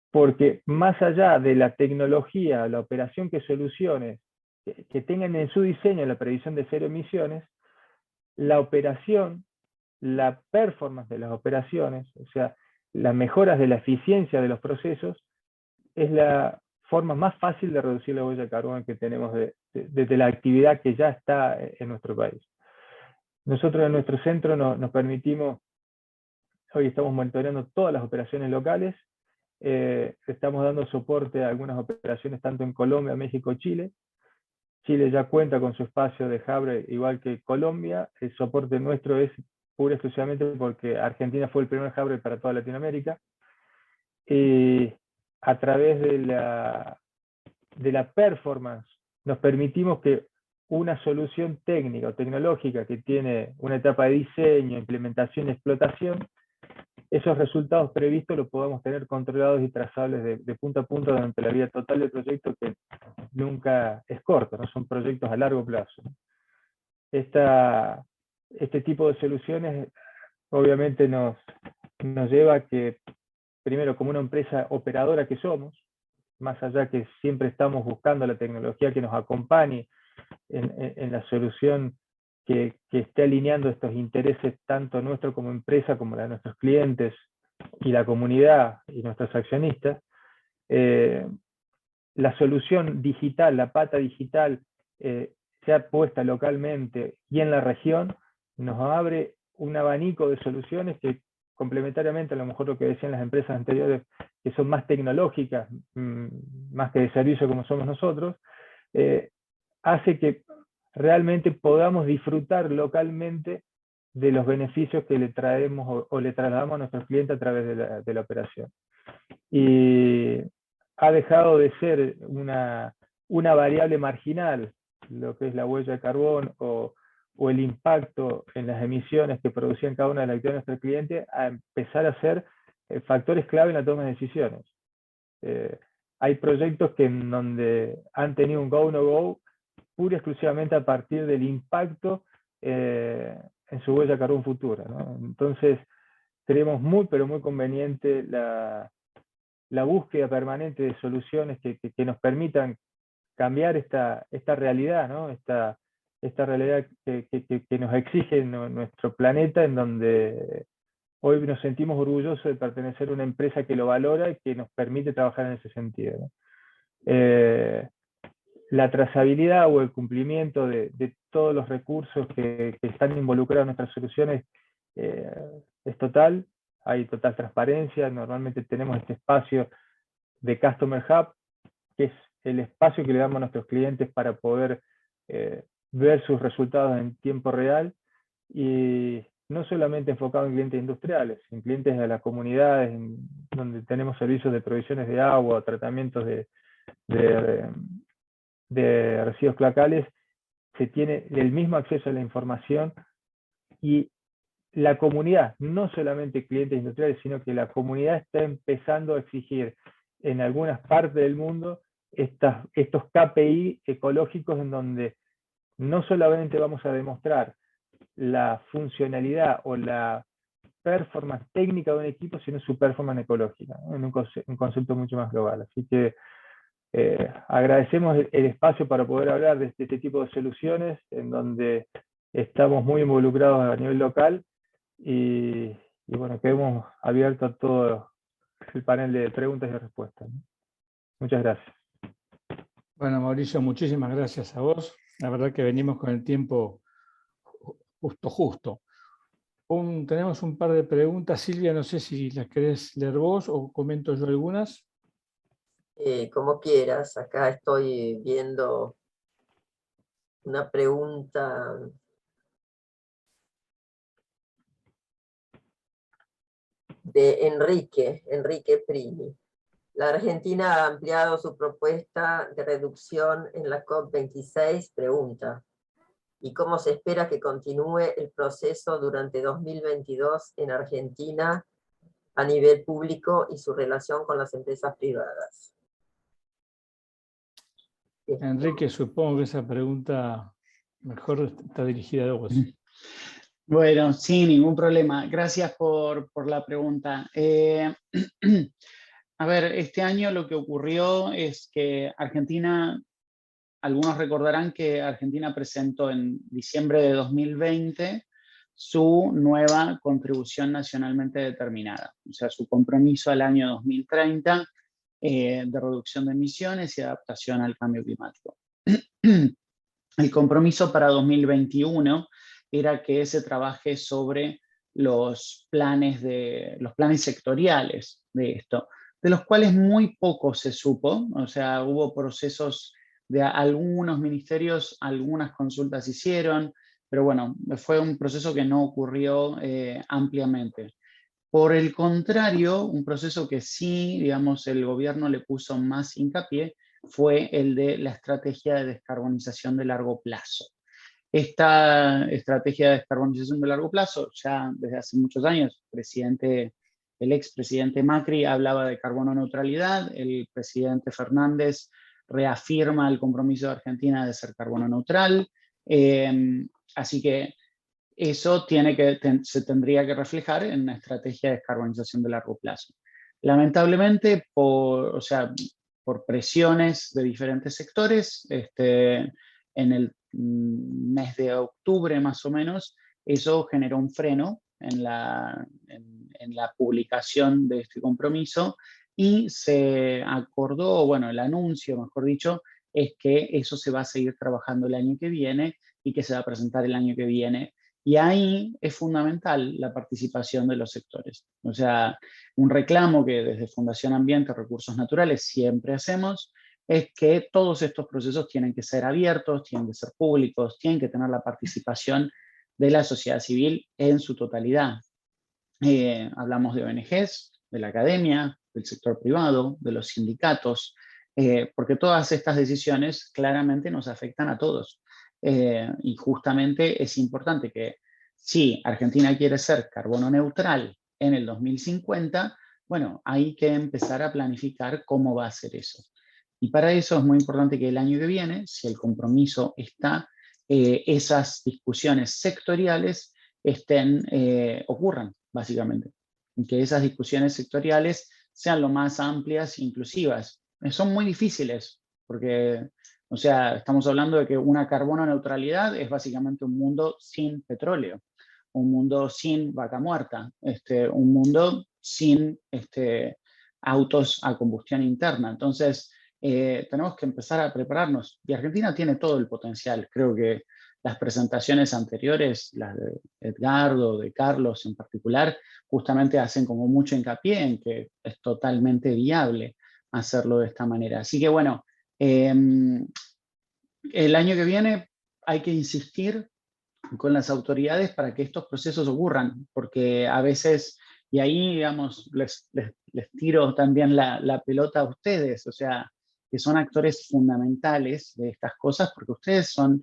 Porque más allá de la tecnología, la operación que soluciones que tengan en su diseño la previsión de 0 emisiones, la operación, la performance de las operaciones, o sea, las mejoras de la eficiencia de los procesos, es la forma más fácil de reducir la huella de carbono que tenemos desde la actividad que ya está en nuestro país. Nosotros en nuestro centro nos permitimos, hoy estamos monitoreando todas las operaciones locales, estamos dando soporte a algunas operaciones tanto en Colombia, México, Chile. Chile ya cuenta con su espacio de Habride igual que Colombia. El soporte nuestro es pura y exclusivamente porque Argentina fue el primer Habride para toda Latinoamérica. A través de la performance nos permitimos que una solución técnica o tecnológica que tiene una etapa de diseño, implementación y explotación, esos resultados previstos los podamos tener controlados y trazables de punto a punto durante la vida total del proyecto, que nunca es corto, ¿no? Son proyectos a largo plazo. Este tipo de soluciones obviamente nos lleva a que, primero, como una empresa operadora que somos, más allá que siempre estamos buscando la tecnología que nos acompañe en la solución que esté alineando estos intereses tanto nuestros como empresa, como la de nuestros clientes y la comunidad y nuestros accionistas, la solución digital, la pata digital, sea puesta localmente y en la región, nos abre un abanico de soluciones que, complementariamente a lo mejor lo que decían las empresas anteriores, que son más tecnológicas, más que de servicio como somos nosotros, hace que realmente podamos disfrutar localmente de los beneficios que le traemos o le trasladamos a nuestros clientes a través de la operación. Y ha dejado de ser una variable marginal, lo que es la huella de carbón o el impacto en las emisiones que producían cada una de las actividades de nuestros clientes, a empezar a ser factores clave en la toma de decisiones. Hay proyectos que en donde han tenido un go no go pura y exclusivamente a partir del impacto en su huella de carbón futura, ¿no? Entonces, creemos muy, pero muy conveniente la búsqueda permanente de soluciones que nos permitan cambiar esta realidad, ¿no? Esta realidad que nos exige nuestro planeta, en donde hoy nos sentimos orgullosos de pertenecer a una empresa que lo valora y que nos permite trabajar en ese sentido, ¿no? La trazabilidad o el cumplimiento de todos los recursos que están involucrados en nuestras soluciones es total, hay total transparencia. Normalmente tenemos este espacio de Customer Hub, que es el espacio que le damos a nuestros clientes para poder ver sus resultados en tiempo real, y no solamente enfocado en clientes industriales, en clientes de las comunidades, donde tenemos servicios de provisiones de agua, tratamientos de residuos cloacales. Se tiene el mismo acceso a la información, y la comunidad, no solamente clientes industriales, sino que la comunidad está empezando a exigir en algunas partes del mundo estos KPI ecológicos, en donde no solamente vamos a demostrar la funcionalidad o la performance técnica de un equipo, sino su performance ecológica, ¿no? En un concepto mucho más global. Así que agradecemos el espacio para poder hablar de este tipo de soluciones, en donde estamos muy involucrados a nivel local, y bueno, quedamos abiertos a todo el panel de preguntas y respuestas, ¿no? Muchas gracias. Bueno, Mauricio, muchísimas gracias a vos. La verdad que venimos con el tiempo justo. Tenemos un par de preguntas. Silvia, no sé si las querés leer vos o comento yo algunas. Como quieras, acá estoy viendo una pregunta de Enrique Primi. La Argentina ha ampliado su propuesta de reducción en la COP26, pregunta. ¿Y cómo se espera que continúe el proceso durante 2022 en Argentina a nivel público y su relación con las empresas privadas? Enrique, supongo que esa pregunta mejor está dirigida a vos. Bueno, sin ningún problema. Gracias por la pregunta. A ver, este año lo que ocurrió es que Argentina, algunos recordarán que Argentina presentó en diciembre de 2020 su nueva contribución nacionalmente determinada, o sea, su compromiso al año 2030 de reducción de emisiones y adaptación al cambio climático. El compromiso para 2021 era que se trabaje sobre los planes sectoriales de esto, de los cuales muy poco se supo. O sea, hubo procesos de algunos ministerios, algunas consultas hicieron, pero bueno, fue un proceso que no ocurrió ampliamente. Por el contrario, un proceso que sí, digamos, el gobierno le puso más hincapié fue el de la estrategia de descarbonización de largo plazo. Esta estrategia de descarbonización de largo plazo, ya desde hace muchos años, el expresidente Macri hablaba de carbono neutralidad, el presidente Fernández reafirma el compromiso de Argentina de ser carbono neutral, así que eso se tendría que reflejar en una estrategia de descarbonización de largo plazo. Lamentablemente, por presiones de diferentes sectores, en el mes de octubre más o menos, eso generó un freno en la publicación de este compromiso, y se acordó, bueno, el anuncio, mejor dicho, es que eso se va a seguir trabajando el año que viene y que se va a presentar el año que viene. Y ahí es fundamental la participación de los sectores. O sea, un reclamo que desde Fundación Ambiente Recursos Naturales siempre hacemos es que todos estos procesos tienen que ser abiertos, tienen que ser públicos, tienen que tener la participación de la sociedad civil en su totalidad. Hablamos de ONGs, de la academia, del sector privado, de los sindicatos, porque todas estas decisiones claramente nos afectan a todos. Y justamente es importante que si Argentina quiere ser carbono neutral en el 2050, bueno, hay que empezar a planificar cómo va a ser eso. Y para eso es muy importante que el año que viene, si el compromiso está, esas discusiones sectoriales ocurran, básicamente. Y que esas discusiones sectoriales sean lo más amplias e inclusivas. Son muy difíciles, porque O sea, estamos hablando de que una carbono neutralidad es básicamente un mundo sin petróleo, un mundo sin vaca muerta, un mundo sin autos a combustión interna. Entonces, tenemos que empezar a prepararnos. Y Argentina tiene todo el potencial. Creo que las presentaciones anteriores, las de Edgardo, de Carlos en particular, justamente hacen como mucho hincapié en que es totalmente viable hacerlo de esta manera. Así que bueno, el año que viene hay que insistir con las autoridades para que estos procesos ocurran, porque a veces, y ahí, digamos, les tiro también la pelota a ustedes, o sea, que son actores fundamentales de estas cosas, porque ustedes son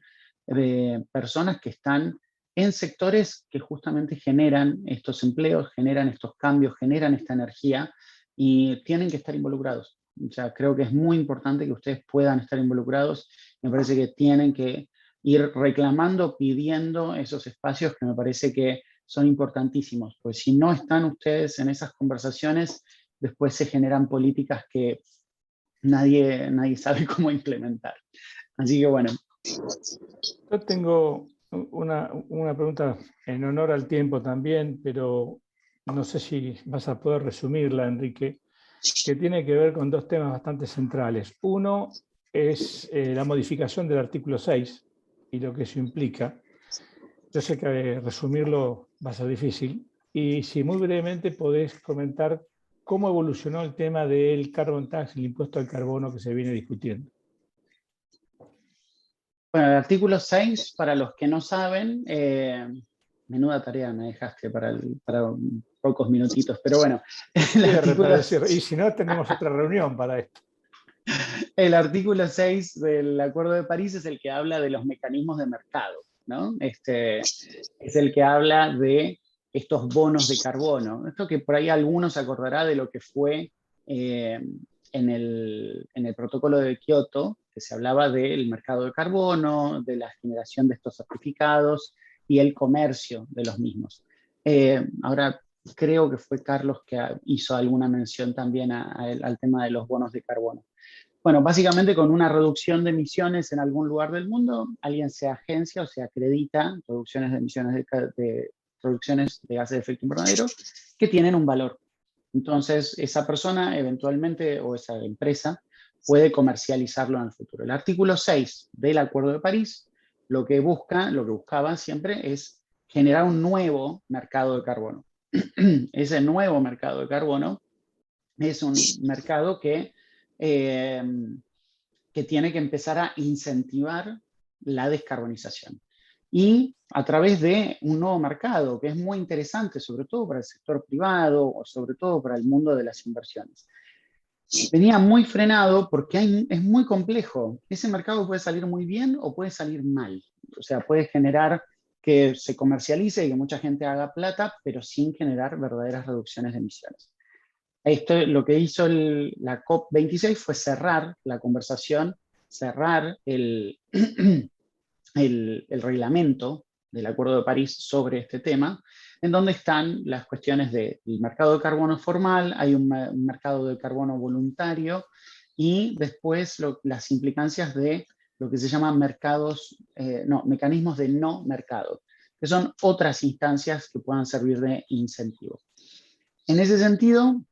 personas que están en sectores que justamente generan estos empleos, generan estos cambios, generan esta energía, y tienen que estar involucrados. O sea, creo que es muy importante que ustedes puedan estar involucrados. Me parece que tienen que ir reclamando, pidiendo esos espacios que me parece que son importantísimos, pues si no están ustedes en esas conversaciones, después se generan políticas que nadie sabe cómo implementar. Así que bueno. Yo tengo una pregunta en honor al tiempo también, pero no sé si vas a poder resumirla, Enrique, que tiene que ver con dos temas bastante centrales. Uno es la modificación del artículo 6 y lo que eso implica. Yo sé que resumirlo va a ser difícil, y si muy brevemente podés comentar cómo evolucionó el tema del carbon tax, el impuesto al carbono que se viene discutiendo. Bueno, el artículo 6, para los que no saben, menuda tarea me dejaste para pocos minutitos, pero bueno. Y si no, tenemos otra reunión para esto. El artículo 6 del Acuerdo de París es el que habla de los mecanismos de mercado, ¿no? Es el que habla de estos bonos de carbono. Esto que por ahí algunos se acordará de lo que fue en el protocolo de Kioto, que se hablaba del mercado de carbono, de la generación de estos certificados y el comercio de los mismos. Ahora, creo que fue Carlos que hizo alguna mención también al tema de los bonos de carbono. Bueno, básicamente con una reducción de emisiones en algún lugar del mundo, alguien se agencia o se acredita reducciones de emisiones reducciones de gases de efecto invernadero que tienen un valor. Entonces, esa persona eventualmente, o esa empresa, puede comercializarlo en el futuro. El artículo 6 del Acuerdo de París lo que buscaba siempre es generar un nuevo mercado de carbono. Ese nuevo mercado de carbono es un mercado que tiene que empezar a incentivar la descarbonización. Y a través de un nuevo mercado que es muy interesante, sobre todo para el sector privado o sobre todo para el mundo de las inversiones. Venía muy frenado porque es muy complejo. Ese mercado puede salir muy bien o puede salir mal. O sea, puede generar que se comercialice y que mucha gente haga plata, pero sin generar verdaderas reducciones de emisiones. Esto, lo que hizo la COP26 fue cerrar la conversación, cerrar el reglamento del Acuerdo de París sobre este tema, en donde están las cuestiones del mercado de carbono formal, hay un mercado de carbono voluntario, y después las implicancias de lo que se llaman mecanismos de no mercado, que son otras instancias que puedan servir de incentivo. En ese sentido,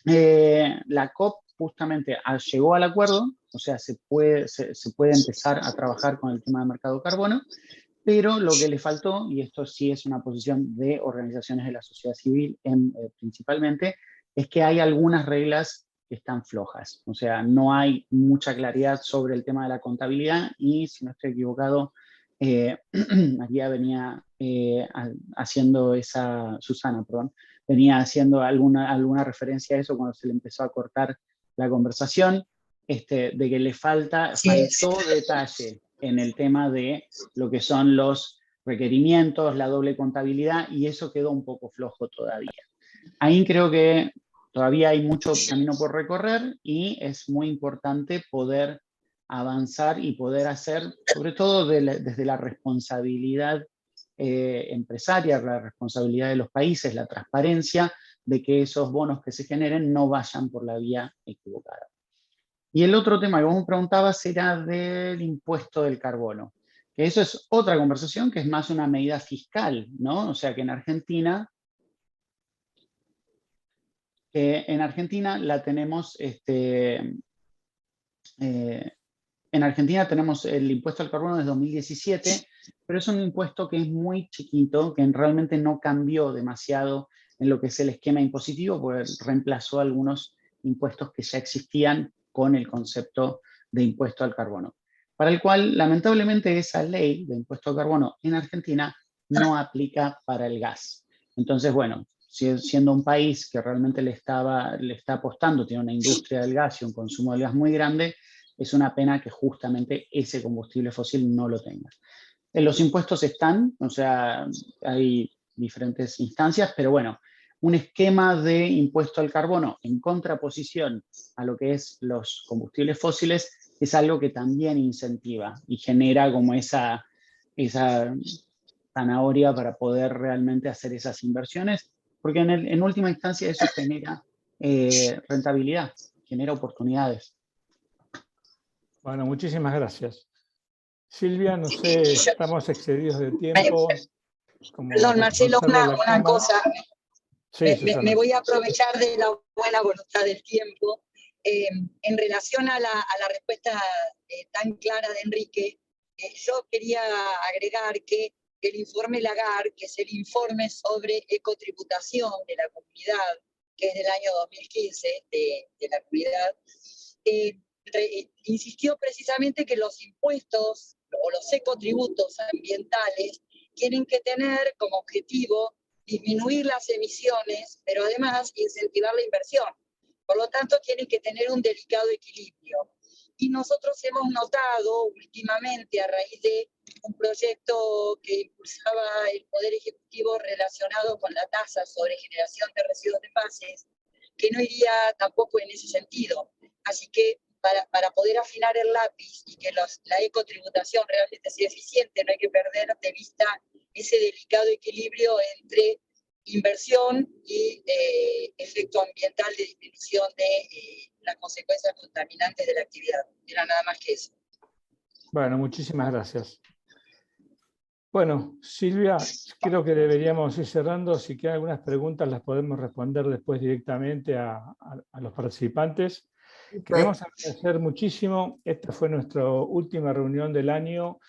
la COP justamente llegó al acuerdo, o sea, se puede empezar a trabajar con el tema del mercado de carbono, pero lo que le faltó, y esto sí es una posición de organizaciones de la sociedad civil principalmente, es que hay algunas reglas que están flojas. O sea, no hay mucha claridad sobre el tema de la contabilidad, y si no estoy equivocado, aquí venía haciendo Susana, perdón, venía haciendo alguna referencia a eso cuando se le empezó a cortar la conversación, de que le faltó detalle en el tema de lo que son los requerimientos, la doble contabilidad, y eso quedó un poco flojo todavía. Ahí creo que todavía hay mucho camino por recorrer, y es muy importante poder avanzar y poder hacer, sobre todo desde la responsabilidad empresaria, la responsabilidad de los países, la transparencia, de que esos bonos que se generen no vayan por la vía equivocada. Y el otro tema que vos me preguntabas era del impuesto del carbono. Que eso es otra conversación que es más una medida fiscal, ¿no? O sea que en Argentina la tenemos, en Argentina tenemos el impuesto al carbono desde 2017, pero es un impuesto que es muy chiquito, que realmente no cambió demasiado en lo que es el esquema impositivo, porque reemplazó algunos impuestos que ya existían con el concepto de impuesto al carbono. Para el cual, lamentablemente, esa ley de impuesto al carbono en Argentina no aplica para el gas. Entonces, bueno, siendo un país que realmente le está apostando, tiene una industria del gas y un consumo del gas muy grande, es una pena que justamente ese combustible fósil no lo tenga. Los impuestos están, o sea, hay diferentes instancias, pero bueno, un esquema de impuesto al carbono en contraposición a lo que es los combustibles fósiles es algo que también incentiva y genera como esa zanahoria para poder realmente hacer esas inversiones, porque en última instancia eso genera rentabilidad, genera oportunidades. Bueno, muchísimas gracias. Silvia, no sé, estamos excedidos de tiempo. Perdón, Marcelo, una cosa. Sí, me voy a aprovechar de la buena voluntad del tiempo. En relación a la respuesta tan clara de Enrique, yo quería agregar que el informe Lagarde, que es el informe sobre ecotributación de la comunidad, que es del año 2015, de la comunidad, insistió precisamente que los impuestos o los ecotributos ambientales tienen que tener como objetivo disminuir las emisiones, pero además incentivar la inversión. Por lo tanto, tienen que tener un delicado equilibrio. Y nosotros hemos notado últimamente, a raíz de un proyecto que impulsaba el Poder Ejecutivo relacionado con la tasa sobre generación de residuos de envases, que no iría tampoco en ese sentido. Así que para poder afinar el lápiz y que la ecotributación realmente sea eficiente, no hay que perder de vista ese delicado equilibrio entre inversión y efecto ambiental de disminución de las consecuencias contaminantes de la actividad. Era nada más que eso. Bueno, muchísimas gracias. Bueno, Silvia, creo que deberíamos ir cerrando. Si quedan algunas preguntas, las podemos responder después directamente a los participantes. Queremos agradecer muchísimo. Esta fue nuestra última reunión del año.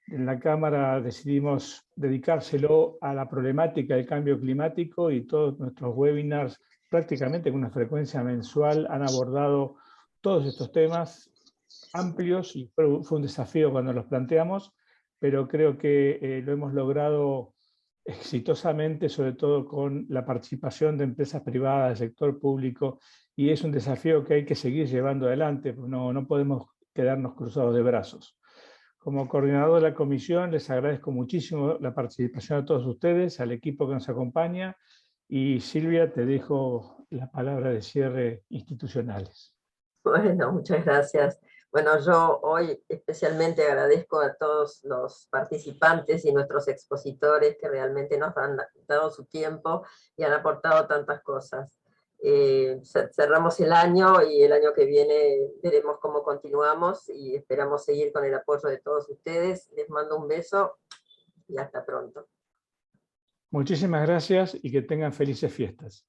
En la Cámara decidimos dedicárselo a la problemática del cambio climático y todos nuestros webinars, prácticamente con una frecuencia mensual, han abordado todos estos temas amplios y fue un desafío cuando los planteamos, pero creo que lo hemos logrado exitosamente, sobre todo con la participación de empresas privadas, del sector público, y es un desafío que hay que seguir llevando adelante, porque no podemos quedarnos cruzados de brazos. Como coordinador de la comisión, les agradezco muchísimo la participación a todos ustedes, al equipo que nos acompaña, y Silvia, te dejo la palabra de cierre institucionales. Bueno, muchas gracias. Bueno, yo hoy especialmente agradezco a todos los participantes y nuestros expositores que realmente nos han dado su tiempo y han aportado tantas cosas. Cerramos el año y el año que viene veremos cómo continuamos y esperamos seguir con el apoyo de todos ustedes. Les mando un beso y hasta pronto. Muchísimas gracias y que tengan felices fiestas.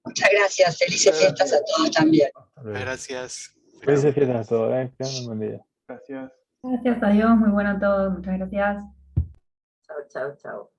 Muchas gracias, felices fiestas a todos también. Gracias. Felices fiestas a todos, que tengan un buen día. Gracias. Gracias, adiós, muy bueno todo, muchas gracias. Chao, chao, chao.